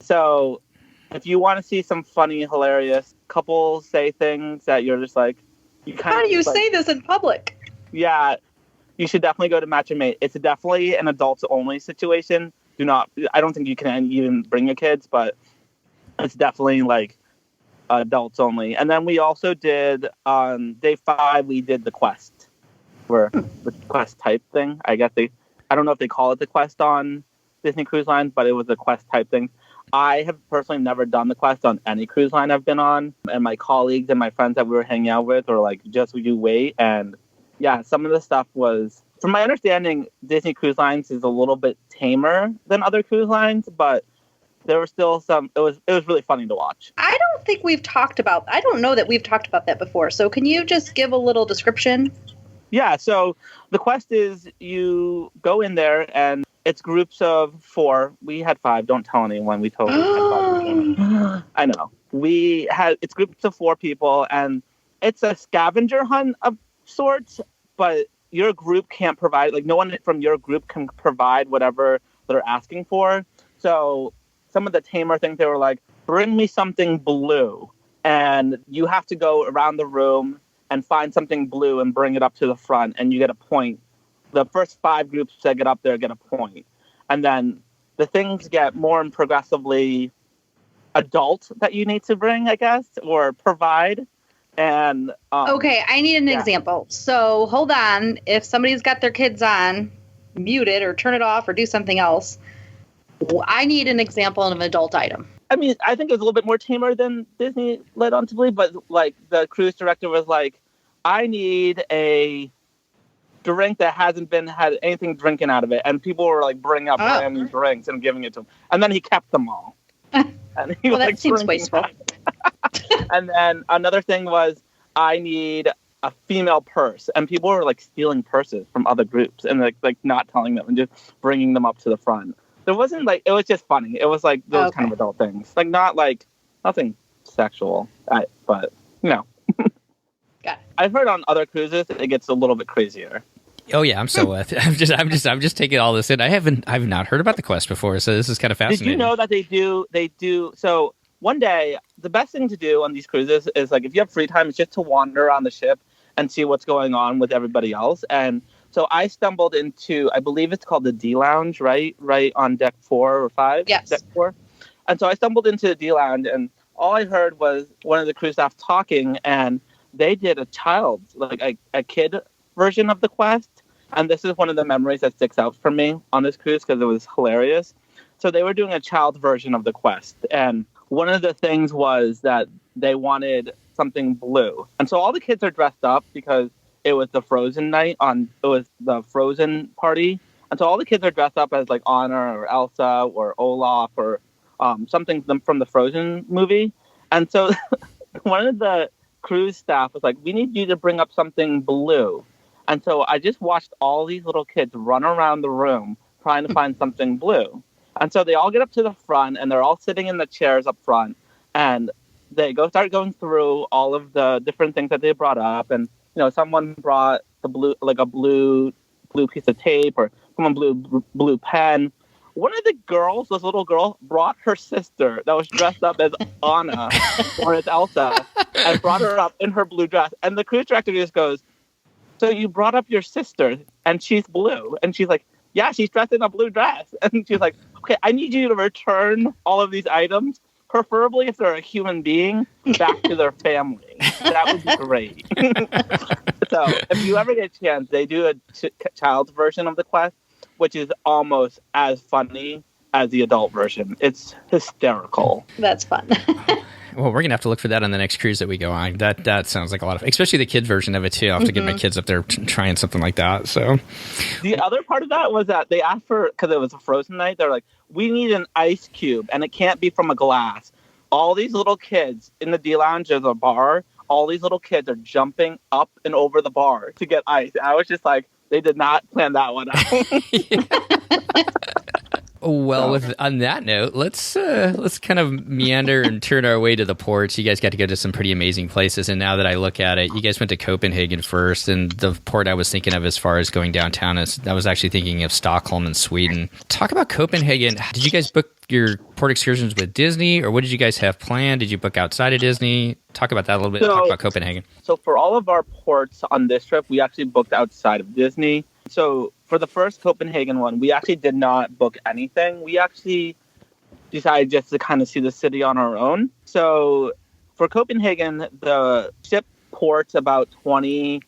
So if you want to see some funny, hilarious couples say things that you're just like... How do you say this in public? Yeah, you should definitely go to Match Your Mate. It's definitely an adults-only situation. I don't think you can even bring your kids, but it's definitely like adults only. And then we also did, on day 5, we did the Quest. The Quest type thing. I don't know if they call it the Quest on Disney Cruise Lines, but it was a Quest type thing. I have personally never done the Quest on any cruise line I've been on. And my colleagues and my friends that we were hanging out with were like, just you wait. And yeah, some of the stuff was, from my understanding, Disney Cruise Lines is a little bit tamer than other cruise lines, but there were still some, it was really funny to watch. I don't know that we've talked about that before. So can you just give a little description? Yeah, so the Quest is you go in there and it's groups of 4. We had 5. Don't tell anyone. We totally had 5. I know. It's groups of 4 people, and it's a scavenger hunt of sorts, but your group can't provide, like no one from your group can provide whatever they're asking for. So some of the tamer things, they were like, bring me something blue. And you have to go around the room and find something blue and bring it up to the front, and you get a point. The first 5 groups that get up there get a point. And then the things get more and progressively adult that you need to bring, I guess, or provide. And okay, I need an example. So hold on. If somebody's got their kids on, mute it or turn it off or do something else. I need an example of an adult item. I mean, I think it was a little bit more tamer than Disney led on to believe, but like the cruise director was like, I need a drink that hasn't had anything drinking out of it. And people were like bringing up brand new drinks and giving it to him. And then he kept them all. And he was that like, seems wasteful. And then another thing was, I need a female purse. And people were like stealing purses from other groups and like not telling them and just bringing them up to the front. There wasn't like, it was just funny. It was like those kind of adult things. Like not like, nothing sexual, but you know. Got it. I've heard on other cruises it gets a little bit crazier. Oh yeah, I'm just taking all this in. I've not heard about the Quest before, so this is kind of fascinating. Did you know that they do so one day the best thing to do on these cruises is like if you have free time, it's just to wander around the ship and see what's going on with everybody else. And so I stumbled into, I believe it's called the D Lounge, right on deck 4 or 5. Yes. Deck 4. And so I stumbled into the D Lounge, and all I heard was one of the cruise staff talking, and they did a kid version of the Quest. And this is one of the memories that sticks out for me on this cruise because it was hilarious. So they were doing a child version of the Quest. And one of the things was that they wanted something blue. And so all the kids are dressed up because it was the Frozen night it was the Frozen party. And so all the kids are dressed up as like Anna or Elsa or Olaf or something from the Frozen movie. And so one of the cruise staff was like, we need you to bring up something blue. And so I just watched all these little kids run around the room trying to find something blue. And so they all get up to the front, and they're all sitting in the chairs up front, and they start going through all of the different things that they brought up. And someone brought a blue piece of tape, or someone blue pen. One of the girls, this little girl, brought her sister that was dressed up as Anna or as Elsa, and brought her up in her blue dress. And the cruise director just goes, "So you brought up your sister, and she's blue?" And she's like, "Yeah, she's dressed in a blue dress." And she's like, "Okay, I need you to return all of these items, preferably if they're a human being, back to their family." That would be great. So if you ever get a chance, they do a child's version of the quest, which is almost as funny as the adult version. It's hysterical. That's fun. Well, we're going to have to look for that on the next cruise that we go on. That sounds like a lot of, especially the kid version of it too. I'll have to get my kids up there trying something like that. So the other part of that was that they asked for, because it was a frozen night, they're like, "We need an ice cube, and it can't be from a glass." All these little kids in the D Lounge or the bar, all these little kids are jumping up and over the bar to get ice. I was just like, they did not plan that one out. Well, on that note, let's kind of meander and turn our way to the ports. You guys got to go to some pretty amazing places, and now that I look at it, you guys went to Copenhagen first, and the port I was thinking of as far as going downtown is I was actually thinking of Stockholm in Sweden. Talk about Copenhagen. Did you guys book your port excursions with Disney, or what did you guys have planned? Did you book outside of Disney? Talk about that a little bit. Talk about Copenhagen. So for all of our ports on this trip, we actually booked outside of Disney. So for the first Copenhagen one, we actually did not book anything. We actually decided just to kind of see the city on our own. So for Copenhagen, the ship ports about 15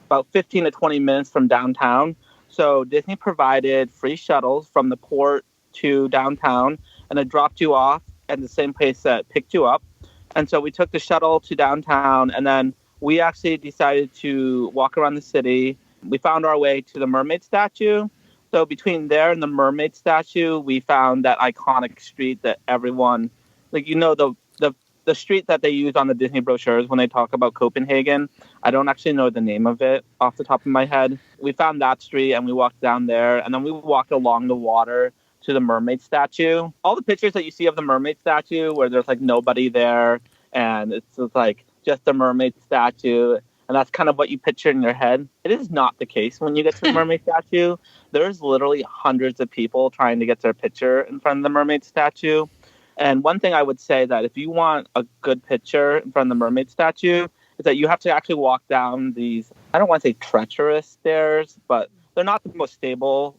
to 20 minutes from downtown. So Disney provided free shuttles from the port to downtown, and it dropped you off at the same place that picked you up. And so we took the shuttle to downtown, and then we actually decided to walk around the city. We found our way to the mermaid statue. So between there and the mermaid statue, we found that iconic street that everyone, the street that they use on the Disney brochures when they talk about Copenhagen. I don't actually know the name of it off the top of my head. We found that street and we walked down there, and then we walked along the water to the mermaid statue. All the pictures that you see of the mermaid statue where there's like nobody there and it's just like just the mermaid statue, and that's kind of what you picture in your head. It is not the case when you get to the mermaid statue. There's literally hundreds of people trying to get their picture in front of the mermaid statue. And one thing I would say that if you want a good picture in front of the mermaid statue is that you have to actually walk down these, I don't want to say treacherous stairs, but they're not the most stable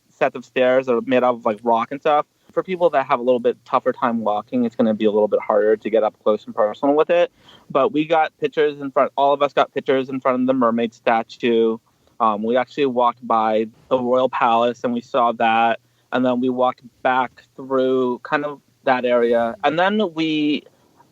sets of stairs that are made out of rock and stuff. For people that have a little bit tougher time walking, it's going to be a little bit harder to get up close and personal with it. But we got pictures in front, all of us got pictures in front of the mermaid statue. We actually walked by the Royal Palace and we saw that. And then we walked back through kind of that area. And then we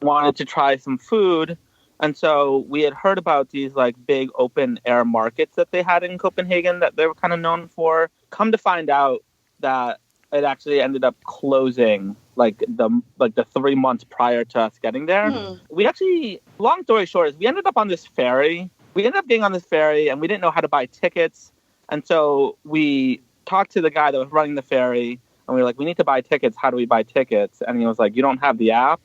wanted to try some food. And so we had heard about these big open air markets that they had in Copenhagen that they were kind of known for. Come to find out that it actually ended up closing the 3 months prior to us getting there. We actually, long story short, is we ended up on this ferry. We ended up getting on this ferry and we didn't know how to buy tickets. And so we talked to the guy that was running the ferry and we were like, "We need to buy tickets. How do we buy tickets?" And he was like, "You don't have the app?"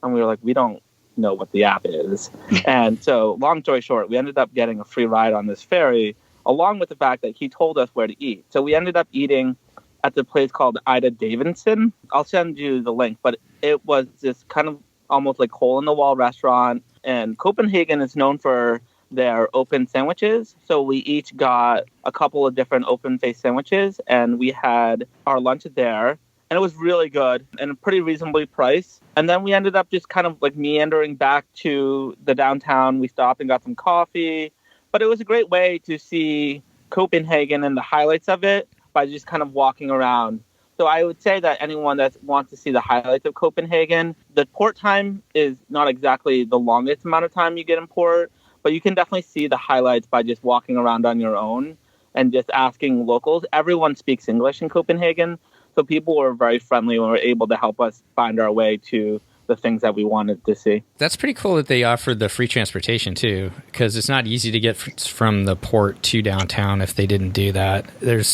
And we were like, "We don't know what the app is." And so long story short, we ended up getting a free ride on this ferry, along with the fact that he told us where to eat. So we ended up eating at the place called Ida Davidson. I'll send you the link, but it was this kind of almost hole in the wall restaurant. And Copenhagen is known for their open sandwiches. So we each got a couple of different open face sandwiches and we had our lunch there. And it was really good and pretty reasonably priced. And then we ended up just kind of meandering back to the downtown. We stopped and got some coffee. But it was a great way to see Copenhagen and the highlights of it by just kind of walking around. So I would say that anyone that wants to see the highlights of Copenhagen, the port time is not exactly the longest amount of time you get in port, but you can definitely see the highlights by just walking around on your own and just asking locals. Everyone speaks English in Copenhagen, so people were very friendly and were able to help us find our way to the things that we wanted to see. That's pretty cool that they offered the free transportation too, because it's not easy to get from the port to downtown if they didn't do that.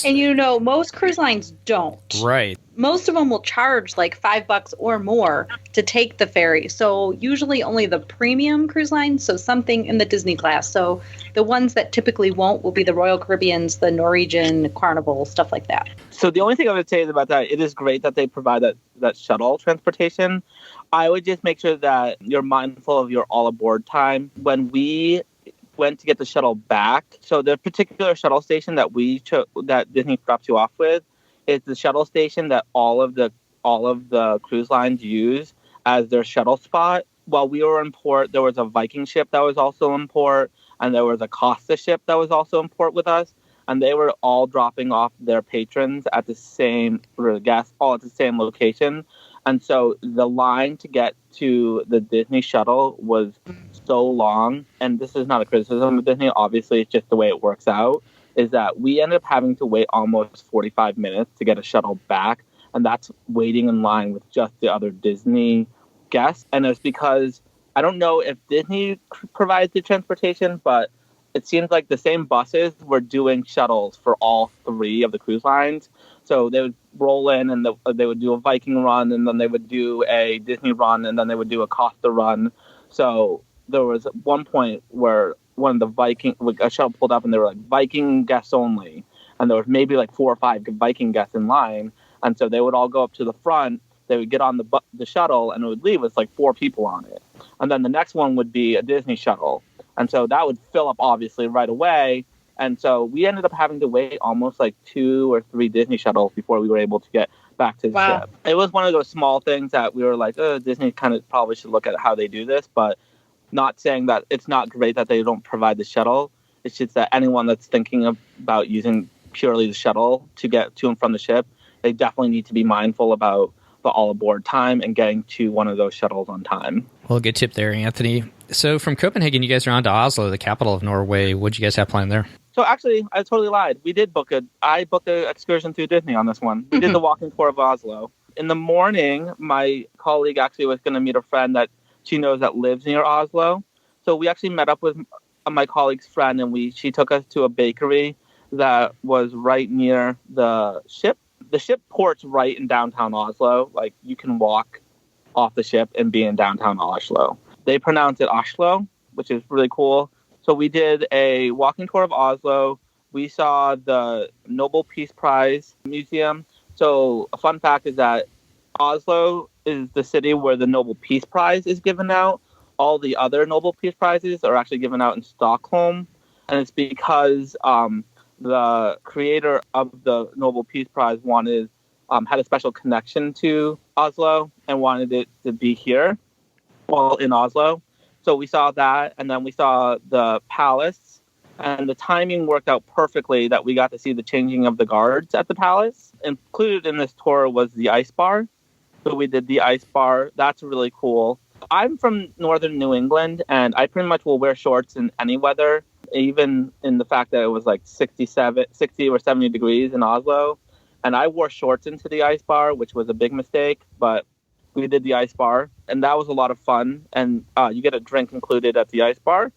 And most cruise lines don't. Right. Most of them will charge like $5 or more to take the ferry. So usually only the premium cruise lines, so something in the Disney class. So the ones that typically won't will be the Royal Caribbeans, the Norwegian, Carnival, stuff like that. So the only thing I would say is about that, it is great that they provide that shuttle transportation. I would just make sure that you're mindful of your all aboard time. When we went to get the shuttle back, so the particular shuttle station that that Disney dropped you off with, is the shuttle station that all of the cruise lines use as their shuttle spot. While we were in port, there was a Viking ship that was also in port, and there was a Costa ship that was also in port with us, and they were all dropping off their patrons at the same guests all at the same location. And so the line to get to the Disney shuttle was so long, and this is not a criticism of Disney, obviously it's just the way it works out, is that we ended up having to wait almost 45 minutes to get a shuttle back, and that's waiting in line with just the other Disney guests. And it's because, I don't know if Disney provides the transportation, but it seems like the same buses were doing shuttles for all three of the cruise lines. So they would roll in and they would do a Viking run, and then they would do a Disney run, and then they would do a Costa run. So there was one point where one of the a shuttle pulled up and they were like Viking guests only. And there was maybe like 4 or 5 Viking guests in line. And so they would all go up to the front, they would get on the shuttle, and it would leave with like 4 people on it. And then the next one would be a Disney shuttle. And so that would fill up obviously right away. And so we ended up having to wait almost like 2 or 3 Disney shuttles before we were able to get back to the ship. It was one of those small things that we were like, Disney kind of probably should look at how they do this, but not saying that it's not great that they don't provide the shuttle. It's just that anyone that's thinking about using purely the shuttle to get to and from the ship, they definitely need to be mindful about the all aboard time and getting to one of those shuttles on time. Well, good tip there, Anthony. So from Copenhagen, you guys are on to Oslo, the capital of Norway. What did you guys have planned there? So actually, I totally lied. I booked an excursion through Disney on this one. We did the walking tour of Oslo. In the morning, my colleague actually was going to meet a friend that she knows that lives near Oslo. So we actually met up with my colleague's friend, and she took us to a bakery that was right near the ship. The ship ports right in downtown Oslo. Like, you can walk off the ship and be in downtown Oslo. They pronounce it Oslo, which is really cool. So we did a walking tour of Oslo. We saw the Nobel Peace Prize Museum. So a fun fact is that Oslo is the city where the Nobel Peace Prize is given out. All the other Nobel Peace Prizes are actually given out in Stockholm. And it's because the creator of the Nobel Peace Prize had a special connection to Oslo and wanted it to be here, in Oslo. So we saw that, and then we saw the palace, and the timing worked out perfectly that we got to see the changing of the guards at the palace. Included in this tour was the ice bar. So we did the ice bar. That's really cool. I'm from northern New England, and I pretty much will wear shorts in any weather, even in the fact that it was like 60 or 70 degrees in Oslo. And I wore shorts into the ice bar, which was a big mistake, but we did the ice bar, and that was a lot of fun. And you get a drink included at the ice bar.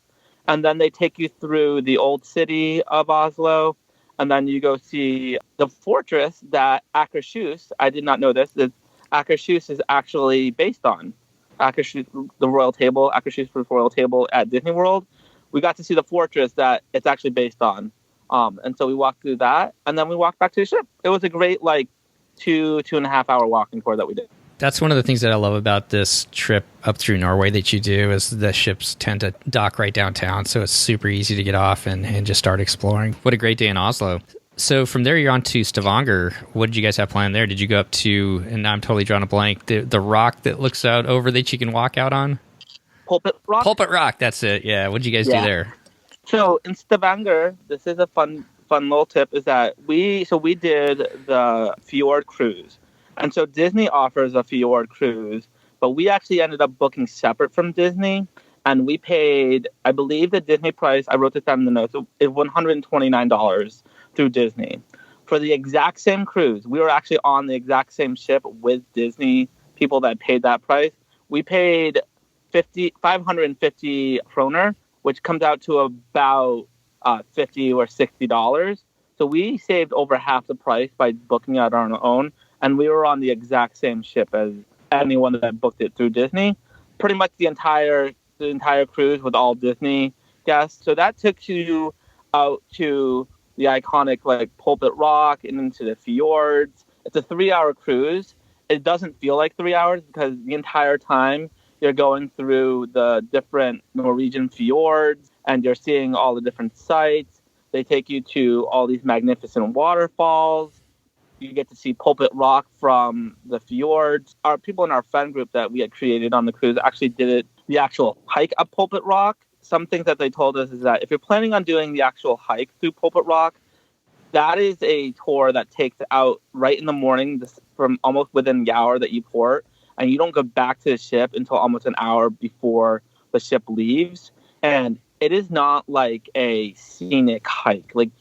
And then they take you through the old city of Oslo, and then you go see the fortress that Akershus, I did not know this, that Akershus is actually based on. Akershus, the royal table, Akershus royal table at Disney World. We got to see the fortress that it's actually based on. And so we walked through that, and then we walked back to the ship. It was a great, 2.5 hour walking tour that we did. That's one of the things that I love about this trip up through Norway that you do is the ships tend to dock right downtown, so it's super easy to get off and just start exploring. What a great day in Oslo. So from there, you're on to Stavanger. What did you guys have planned there? Did you go up to, and now I'm totally drawing a blank, the rock that looks out over that you can walk out on? Pulpit Rock? Pulpit Rock, that's it. Yeah, what did you guys do there? So in Stavanger, this is a fun little tip, is that we did the fjord cruise. And so Disney offers a fjord cruise, but we actually ended up booking separate from Disney. And we paid, I believe the Disney price, I wrote this down in the notes, is $129 through Disney. For the exact same cruise, we were actually on the exact same ship with Disney people that paid that price. We paid 550 kroner, which comes out to about $50 or $60. So we saved over half the price by booking it on our own, and we were on the exact same ship as anyone that booked it through Disney. Pretty much the entire cruise with all Disney guests. So that took you out to the iconic like Pulpit Rock and into the fjords. It's a 3-hour cruise. It doesn't feel like 3 hours because the entire time you're going through the different Norwegian fjords and you're seeing all the different sites. They take you to all these magnificent waterfalls. You get to see Pulpit Rock from the fjords. Our people in our friend group that we had created on the cruise actually did the actual hike up Pulpit Rock. Some things that they told us is that if you're planning on doing the actual hike through Pulpit Rock, that is a tour that takes out right in the morning from almost within the hour that you port, and you don't go back to the ship until almost an hour before the ship leaves. And it is not like a scenic hike. Like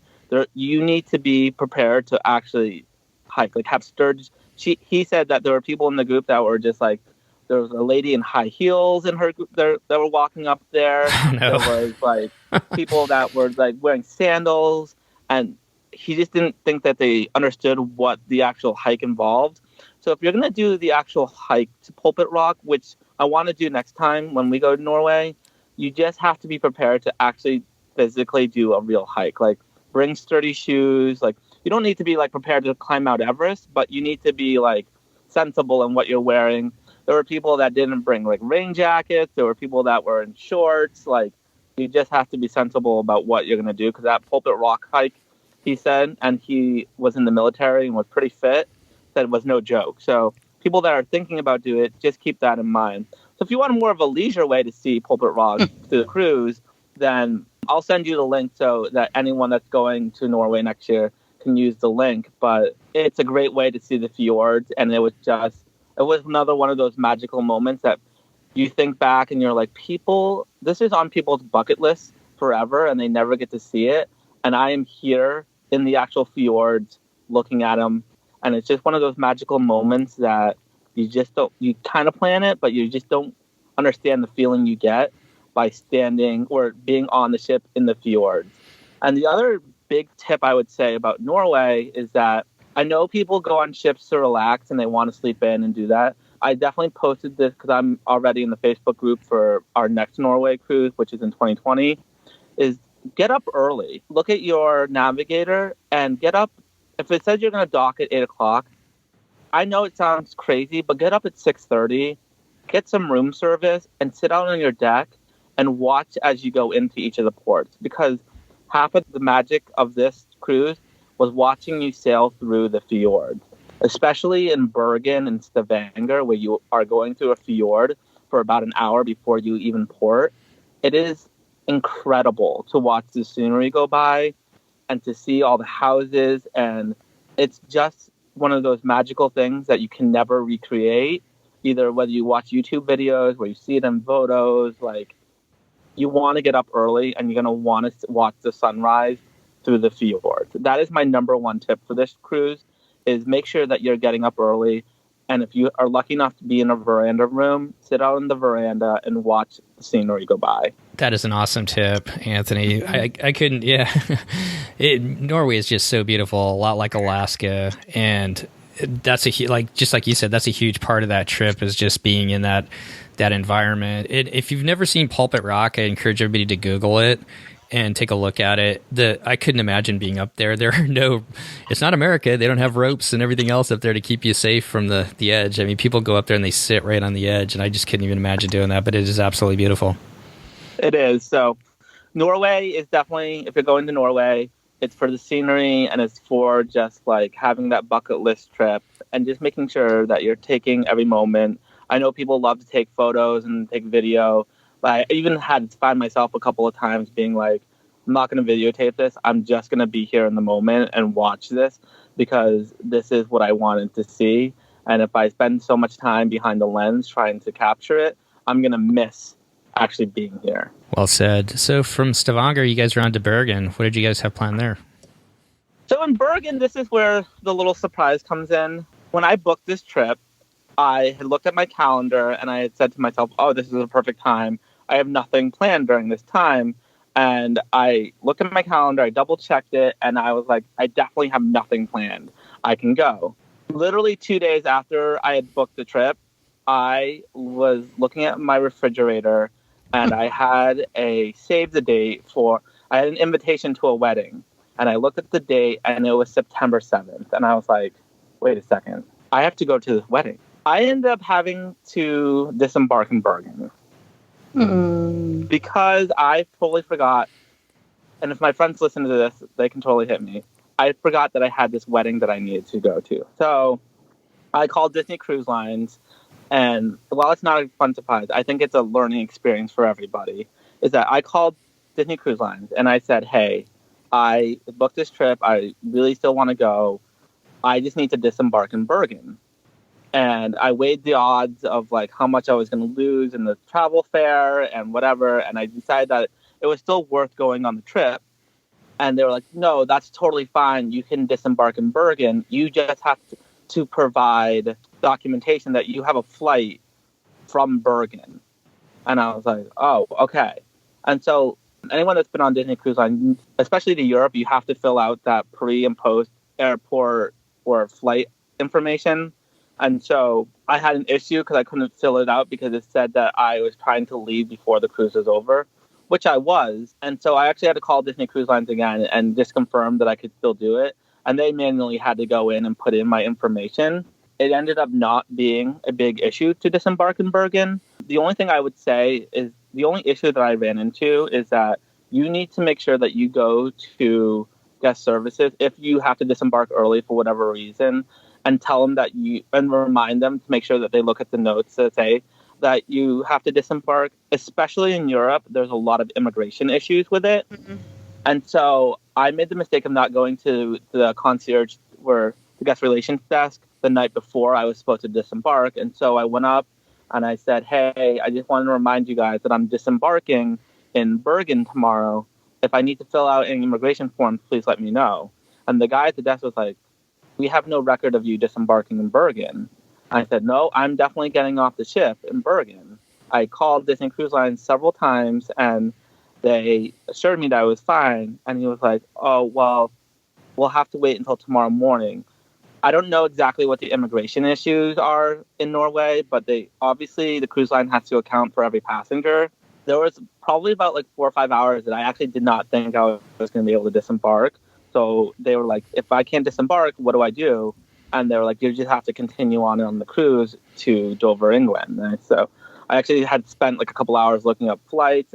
you need to be prepared to actually hike, like have sturge. He said that there were people in the group that were just like, there was a lady in high heels in her group that were walking up there. Oh, no. There was like people that were like wearing sandals, and he just didn't think that they understood what the actual hike involved. So if you're going to do the actual hike to Pulpit Rock, which I want to do next time when we go to Norway, you just have to be prepared to actually physically do a real hike. Like bring sturdy shoes. Like you don't need to be like prepared to climb Mount Everest, but you need to be like sensible in what you're wearing. There were people that didn't bring like rain jackets. There were people that were in shorts. Like you just have to be sensible about what you're going to do, because that Pulpit Rock hike, he said, and he was in the military and was pretty fit, said it was no joke. So people that are thinking about doing it, just keep that in mind. So if you want more of a leisure way to see Pulpit Rock through the cruise, then I'll send you the link so that anyone that's going to Norway next year can use the link. But it's a great way to see the fjords, and it was another one of those magical moments that you think back and you're like, this is on people's bucket list forever and they never get to see it. And I am here in the actual fjords looking at them. And it's just one of those magical moments that you kind of plan it, but you just don't understand the feeling you get by standing or being on the ship in the fjords. And the other big tip I would say about Norway is that I know people go on ships to relax and they want to sleep in and do that. I definitely posted this because I'm already in the Facebook group for our next Norway cruise, which is in 2020, is get up early. Look at your navigator and get up. If it says you're going to dock at 8 o'clock, I know it sounds crazy, but get up at 6:30, get some room service, and sit out on your deck and watch as you go into each of the ports. Because half of the magic of this cruise was watching you sail through the fjord, especially in Bergen and Stavanger, where you are going through a fjord for about an hour before you even port. It is incredible to watch the scenery go by and to see all the houses, and it's just one of those magical things that you can never recreate, either whether you watch YouTube videos where you see it in photos. Like, you want to get up early and you're going to want to watch the sunrise through the fjord. That is my number one tip for this cruise, is make sure that you're getting up early. And if you are lucky enough to be in a veranda room, sit out on the veranda and watch the scenery go by. That is an awesome tip, Anthony. I couldn't, yeah. Norway is just so beautiful, a lot like Alaska. And that's just like you said, that's a huge part of that trip, is just being in that environment. If you've never seen Pulpit Rock, I encourage everybody to Google it and take a look at it. I couldn't imagine being up there. It's not America. They don't have ropes and everything else up there to keep you safe from the edge. I mean, people go up there and they sit right on the edge, and I just couldn't even imagine doing that, but it is absolutely beautiful. It is. So Norway is definitely, if you're going to Norway, it's for the scenery and it's for just like having that bucket list trip and just making sure that you're taking every moment. I know people love to take photos and take video. I even had to find myself a couple of times being like, I'm not going to videotape this. I'm just going to be here in the moment and watch this, because this is what I wanted to see. And if I spend so much time behind the lens trying to capture it, I'm going to miss actually being here. Well said. So from Stavanger, you guys are on to Bergen. What did you guys have planned there? So in Bergen, this is where the little surprise comes in. When I booked this trip, I had looked at my calendar and I had said to myself, oh, this is a perfect time. I have nothing planned during this time. And I looked at my calendar, I double checked it, and I was like, I definitely have nothing planned. I can go. Literally 2 days after I had booked the trip, I was looking at my refrigerator and I had a save the date I had an invitation to a wedding. And I looked at the date and it was September 7th. And I was like, wait a second, I have to go to this wedding. I ended up having to disembark in Bergen. Because I totally forgot, and if my friends listen to this, they can totally hit me. I forgot that I had this wedding that I needed to go to. So I called Disney Cruise Lines, and while it's not a fun surprise, I think it's a learning experience for everybody, is that I called Disney Cruise Lines, and I said, hey, I booked this trip. I really still want to go. I just need to disembark in Bergen. And I weighed the odds of like how much I was going to lose in the travel fare and whatever. And I decided that it was still worth going on the trip. And they were like, no, that's totally fine. You can disembark in Bergen. You just have to provide documentation that you have a flight from Bergen. And I was like, oh, okay. And so anyone that's been on Disney Cruise Line, especially to Europe, you have to fill out that pre and post airport or flight information. And so I had an issue because I couldn't fill it out because it said that I was trying to leave before the cruise was over, which I was. And so I actually had to call Disney Cruise Lines again and just confirm that I could still do it. And they manually had to go in and put in my information. It ended up not being a big issue to disembark in Bergen. The only thing I would say is the only issue that I ran into is that you need to make sure that you go to guest services if you have to disembark early for whatever reason, and tell them that and remind them to make sure that they look at the notes that say that you have to disembark. Especially in Europe, there's a lot of immigration issues with it. Mm-hmm. And so I made the mistake of not going to the concierge or the guest relations desk the night before I was supposed to disembark. And so I went up and I said, hey, I just wanted to remind you guys that I'm disembarking in Bergen tomorrow. If I need to fill out any immigration forms, please let me know. And the guy at the desk was like, we have no record of you disembarking in Bergen. I said, no, I'm definitely getting off the ship in Bergen. I called Disney Cruise Lines several times, and they assured me that I was fine. And he was like, oh, well, we'll have to wait until tomorrow morning. I don't know exactly what the immigration issues are in Norway, but the cruise line has to account for every passenger. There was probably about like 4 or 5 hours that I actually did not think I was going to be able to disembark. So they were like, if I can't disembark, what do I do? And they were like, you just have to continue on the cruise to Dover, England. And so I actually had spent like a couple hours looking up flights.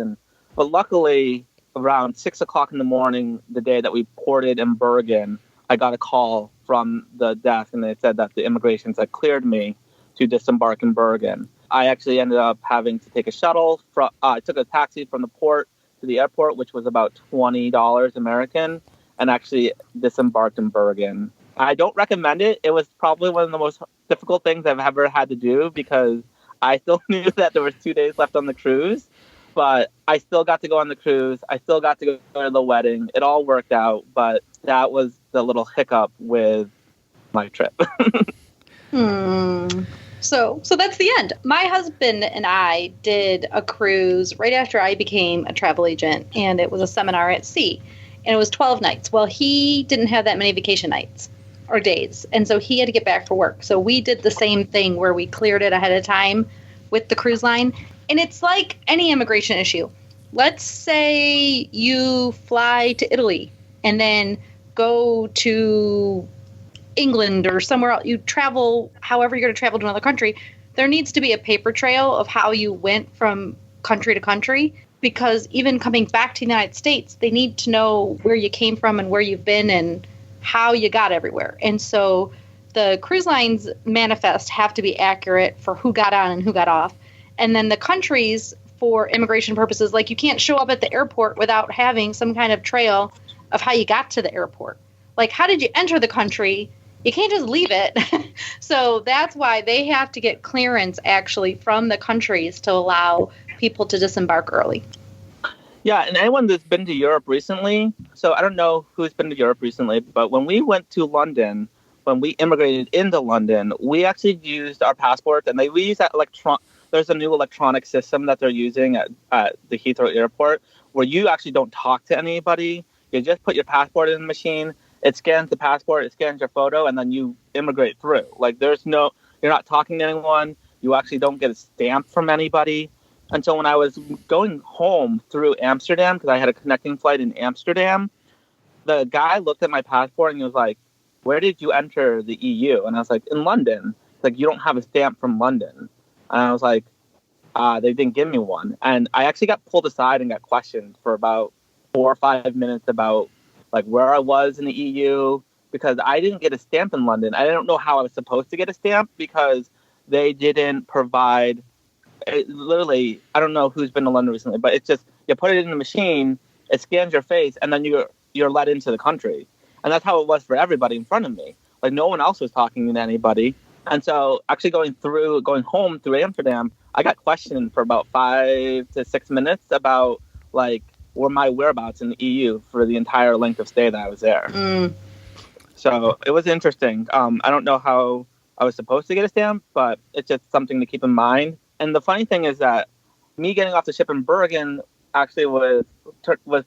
But luckily, around 6 o'clock in the morning, the day that we ported in Bergen, I got a call from the desk, and they said that the immigrations had cleared me to disembark in Bergen. I actually ended up having to take a shuttle. I took a taxi from the port to the airport, which was about $20 American, and actually disembarked in Bergen. I don't recommend it. It was probably one of the most difficult things I've ever had to do because I still knew that there was 2 days left on the cruise, but I still got to go on the cruise. I still got to go to the wedding. It all worked out, but that was the little hiccup with my trip. So that's the end. My husband and I did a cruise right after I became a travel agent, and it was a seminar at sea. And it was 12 nights. Well, he didn't have that many vacation nights or days. And so he had to get back for work. So we did the same thing where we cleared it ahead of time with the cruise line. And it's like any immigration issue. Let's say you fly to Italy and then go to England or somewhere else. You travel however you're going to travel to another country. There needs to be a paper trail of how you went from country to country. Because even coming back to the United States, they need to know where you came from and where you've been and how you got everywhere. And so the cruise lines manifest have to be accurate for who got on and who got off. And then the countries, for immigration purposes, like you can't show up at the airport without having some kind of trail of how you got to the airport. Like, how did you enter the country? You can't just leave it. So that's why they have to get clearance actually from the countries to allow people to disembark early. Yeah, and anyone that's been to Europe recently, so I don't know who's been to Europe recently, but when we went to London, when we immigrated into London, we actually used our passports, and we use that there's a new electronic system that they're using at the Heathrow Airport where you actually don't talk to anybody. You just put your passport in the machine. It scans the passport, it scans your photo, and then you immigrate through. Like you're not talking to anyone. You actually don't get a stamp from anybody. And so when I was going home through Amsterdam, because I had a connecting flight in Amsterdam, the guy looked at my passport and he was like, "Where did you enter the EU?" And I was like, "In London." Like, "You don't have a stamp from London." And I was like, "They didn't give me one." And I actually got pulled aside and got questioned for about 4 or 5 minutes about like where I was in the EU, because I didn't get a stamp in London. I don't know how I was supposed to get a stamp because they didn't provide. Literally, I don't know who's been to London recently, but it's just you put it in the machine, it scans your face, and then you're let into the country. And that's how it was for everybody in front of me. Like no one else was talking to anybody. And so actually going home through Amsterdam, I got questioned for about 5 to 6 minutes about like were my whereabouts in the EU for the entire length of stay that I was there. So it was interesting. I don't know how I was supposed to get a stamp, but it's just something to keep in mind. And the funny thing is that me getting off the ship in Bergen actually was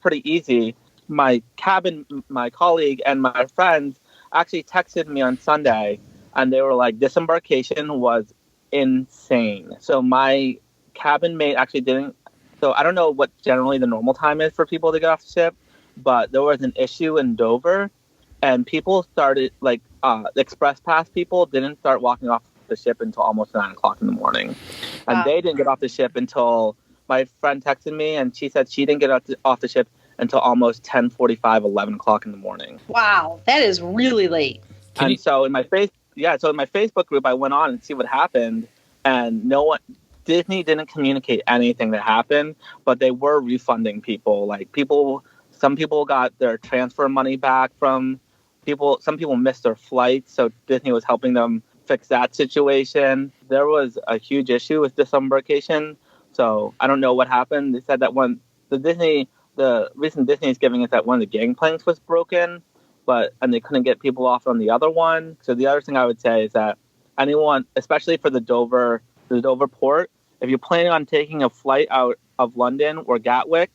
pretty easy. My colleague, and my friends actually texted me on Sunday, and they were like, disembarkation was insane. So my cabin mate actually didn't. So I don't know what generally the normal time is for people to get off the ship, but there was an issue in Dover, and people started the express pass people didn't start walking off the ship until almost 9 o'clock in the morning. And they didn't get off the ship until my friend texted me, and she said she didn't get off the ship until almost 10:45, 11 o'clock in the morning. Wow, that is really late. So in my Facebook group, I went on and see what happened, and Disney didn't communicate anything that happened, but they were refunding people. Some people got their transfer money back from people. Some people missed their flights, so Disney was helping them fix that situation. There was a huge issue with disembarkation, so I don't know what happened. They said that the reason Disney is giving is that one of the gangplanks was broken, and they couldn't get people off on the other one. So the other thing I would say is that anyone, especially for the Dover port, if you're planning on taking a flight out of London or Gatwick,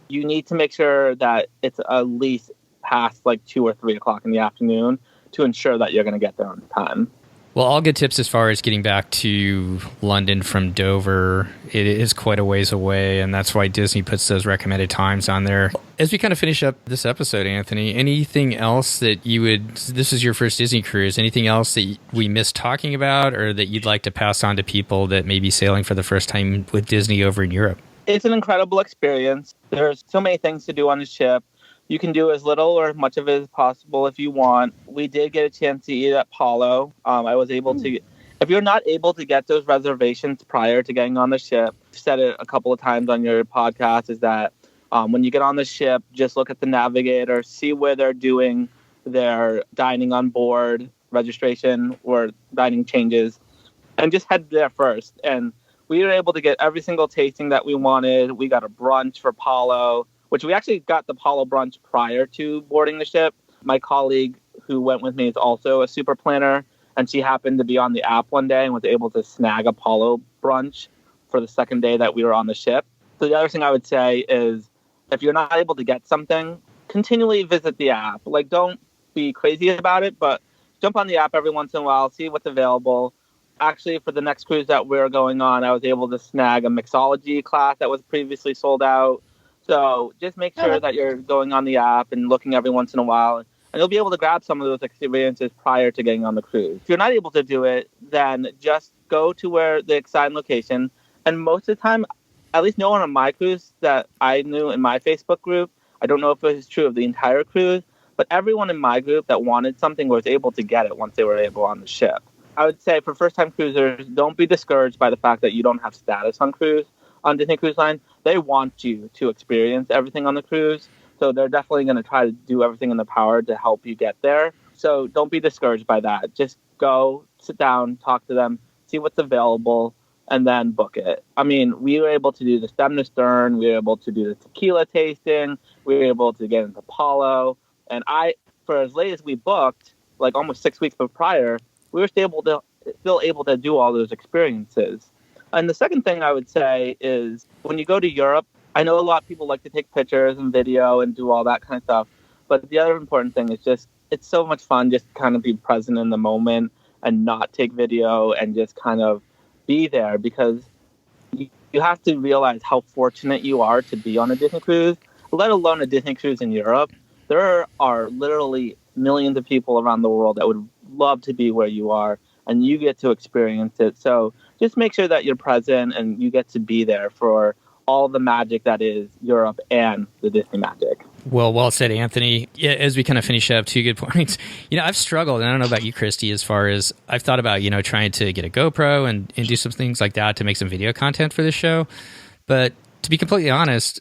you need to make sure that it's at least past 2 or 3 o'clock in the afternoon to ensure that you're going to get there on time. Well, all good tips as far as getting back to London from Dover. It is quite a ways away, and that's why Disney puts those recommended times on there. As we kind of finish up this episode, Anthony, anything else that this is your first Disney cruise, anything else that we missed talking about or that you'd like to pass on to people that may be sailing for the first time with Disney over in Europe? It's an incredible experience. There's so many things to do on the ship. You can do as little or as much of it as possible if you want. We did get a chance to eat at Palo. I was able to. If you're not able to get those reservations prior to getting on the ship, I've said it a couple of times on your podcast, is that when you get on the ship, just look at the navigator, see where they're doing their dining on board registration or dining changes, and just head there first. And we were able to get every single tasting that we wanted. We got a brunch for Palo, which we actually got the Palo brunch prior to boarding the ship. My colleague who went with me is also a super planner, and she happened to be on the app one day and was able to snag a Palo brunch for the second day that we were on the ship. So the other thing I would say is if you're not able to get something, continually visit the app. Don't be crazy about it, but jump on the app every once in a while, see what's available. Actually, for the next cruise that we're going on, I was able to snag a mixology class that was previously sold out. So just make sure that you're going on the app and looking every once in a while, and you'll be able to grab some of those experiences prior to getting on the cruise. If you're not able to do it, then just go to where the assigned location. And most of the time, at least no one on my cruise that I knew in my Facebook group, I don't know if it was true of the entire cruise, but everyone in my group that wanted something was able to get it once they were able on the ship. I would say for first-time cruisers, don't be discouraged by the fact that you don't have status on Disney Cruise Line. They want you to experience everything on the cruise, so they're definitely going to try to do everything in their power to help you get there. So don't be discouraged by that. Just go, sit down, talk to them, see what's available, and then book it. I mean, we were able to do the stem to stern, we were able to do the tequila tasting, we were able to get into Palo, and for as late as we booked, like almost 6 weeks prior, we were still able to do all those experiences. And the second thing I would say is when you go to Europe, I know a lot of people like to take pictures and video and do all that kind of stuff. But the other important thing is just, it's so much fun just kind of be present in the moment and not take video and just kind of be there, because you have to realize how fortunate you are to be on a Disney cruise, let alone a Disney cruise in Europe. There are literally millions of people around the world that would love to be where you are, and you get to experience it. So just make sure that you're present and you get to be there for all the magic that is Europe and the Disney magic. Well said, Anthony. Yeah, as we kind of finish up, 2 good points. I've struggled, and I don't know about you, Christy, as far as I've thought about, trying to get a GoPro and do some things like that to make some video content for this show. But to be completely honest,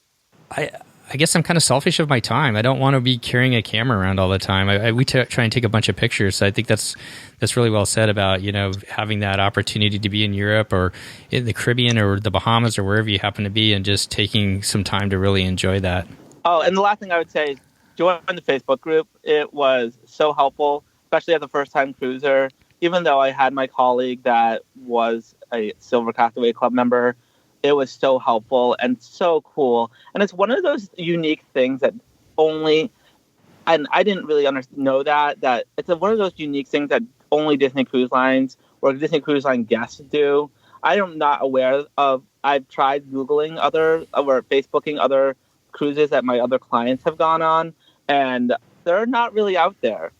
I guess I'm kind of selfish of my time. I don't want to be carrying a camera around all the time. We try and take a bunch of pictures. So I think that's really well said about, having that opportunity to be in Europe or in the Caribbean or the Bahamas or wherever you happen to be, and just taking some time to really enjoy that. Oh, and the last thing I would say is join the Facebook group. It was so helpful, especially as a first-time cruiser. Even though I had my colleague that was a Silver Castaway Club member, it was so helpful and so cool. And it's one of those unique things that only, and I didn't really know that it's one of those unique things that only Disney Cruise Lines or Disney Cruise Line guests do. I am not aware of. I've tried Googling or Facebooking other cruises that my other clients have gone on, and they're not really out there.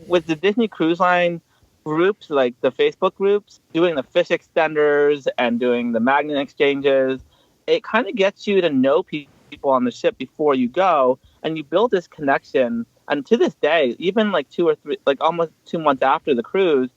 With the Disney Cruise Line groups, like the Facebook groups, doing the fish extenders and doing the magnet exchanges, it kind of gets you to know people on the ship before you go, and you build this connection. And to this day, even like 2 or 3, like almost 2 months after the cruise,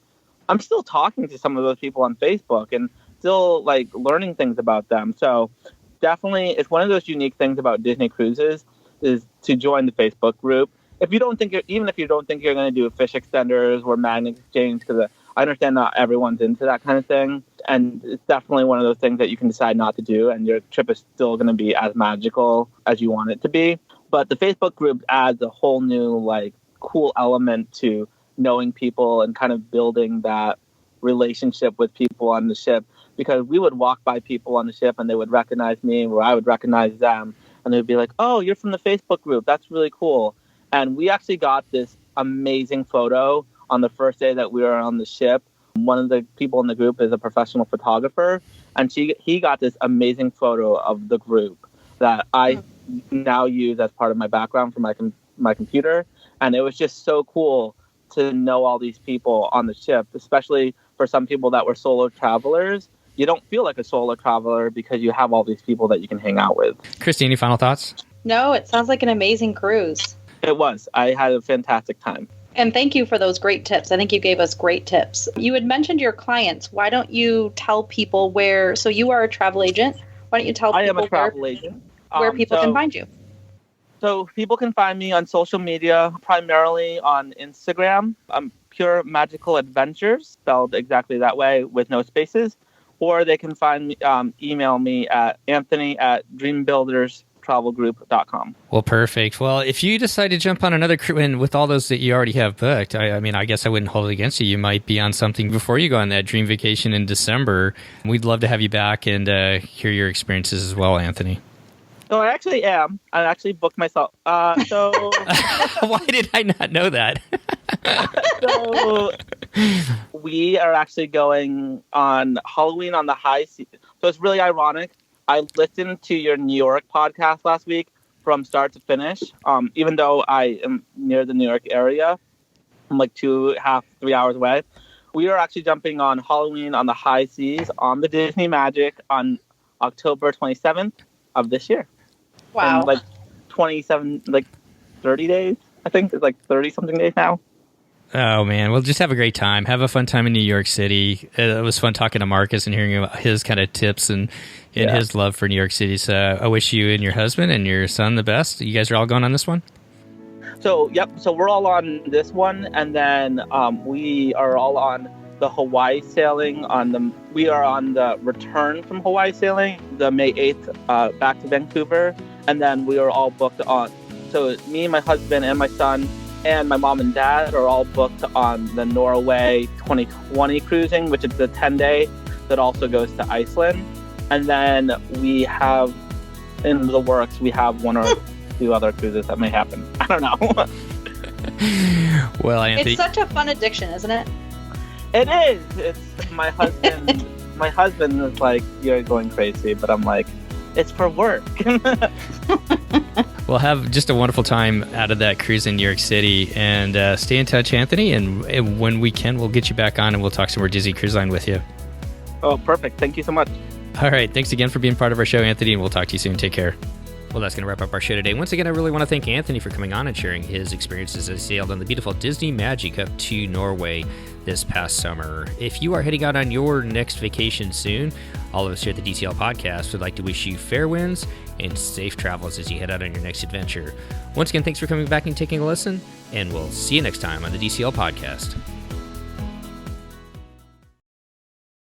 I'm still talking to some of those people on Facebook and still like learning things about them. So definitely, it's one of those unique things about Disney Cruises is to join the Facebook group. If you don't think you're going to do fish extenders or magnet exchange, because I understand not everyone's into that kind of thing, and it's definitely one of those things that you can decide not to do, and your trip is still going to be as magical as you want it to be. But the Facebook group adds a whole new like cool element to knowing people and kind of building that relationship with people on the ship, because we would walk by people on the ship and they would recognize me or I would recognize them, and they'd be like, "Oh, you're from the Facebook group. That's really cool." And we actually got this amazing photo on the first day that we were on the ship. One of the people in the group is a professional photographer, and he got this amazing photo of the group that I now use as part of my background for my computer. And it was just so cool to know all these people on the ship, especially for some people that were solo travelers. You don't feel like a solo traveler because you have all these people that you can hang out with. Christy, any final thoughts? No, it sounds like an amazing cruise. It was. I had a fantastic time. And thank you for those great tips. I think you gave us great tips. You had mentioned your clients. Why don't you tell people so you are a travel agent. Why don't you tell people I am a travel agent. Where people can find you? So people can find me on social media, primarily on Instagram. I'm Pure Magical Adventures, spelled exactly that way with no spaces. Or they can find me, email me at anthony@dreambuilderstravelgroup.com. Well, perfect. Well, if you decide to jump on another cruise, and with all those that you already have booked, I mean, I guess I wouldn't hold it against you. You might be on something before you go on that dream vacation in December. We'd love to have you back and hear your experiences as well, Anthony. So I actually am. I actually booked myself. Why did I not know that? So we are actually going on Halloween on the high season. So it's really ironic. I listened to your New York podcast last week from start to finish. Even though I am near the New York area, I'm like 2.5, 3 hours away. We are actually jumping on Halloween on the high seas on the Disney Magic on October 27th of this year. Wow. In like 30 days. I think it's like 30 something days now. Oh, man. Well, just have a great time. Have a fun time in New York City. It was fun talking to Marcus and hearing about his kind of tips and his love for New York City. So I wish you and your husband and your son the best. You guys are all going on this one? So, yep. So we're all on this one. And then we are all on the Hawaii sailing. We are on the return from Hawaii sailing, the May 8th back to Vancouver. And then we are all booked on. So me, my husband, and my son and my mom and dad are all booked on the Norway 2020 cruising, which is the 10-day that also goes to Iceland. And then we have in the works, we have one or two other cruises that may happen. I don't know. Well, Anthony, It's such a fun addiction, isn't it? It is. It's my husband. My husband is like, "You're going crazy," but I'm like, "It's for work." we'll have just a wonderful time out of that cruise in New York City, and stay in touch, Anthony. And when we can, we'll get you back on and we'll talk some more Disney Cruise Line with you. Oh, perfect. Thank you so much. All right. Thanks again for being part of our show, Anthony, and we'll talk to you soon. Take care. Well, that's going to wrap up our show today. Once again, I really want to thank Anthony for coming on and sharing his experiences as he sailed on the beautiful Disney Magic up to Norway this past summer. If you are heading out on your next vacation soon, all of us here at the DCL Podcast would like to wish you fair winds and safe travels as you head out on your next adventure. Once again, thanks for coming back and taking a listen, and we'll see you next time on the DCL Podcast.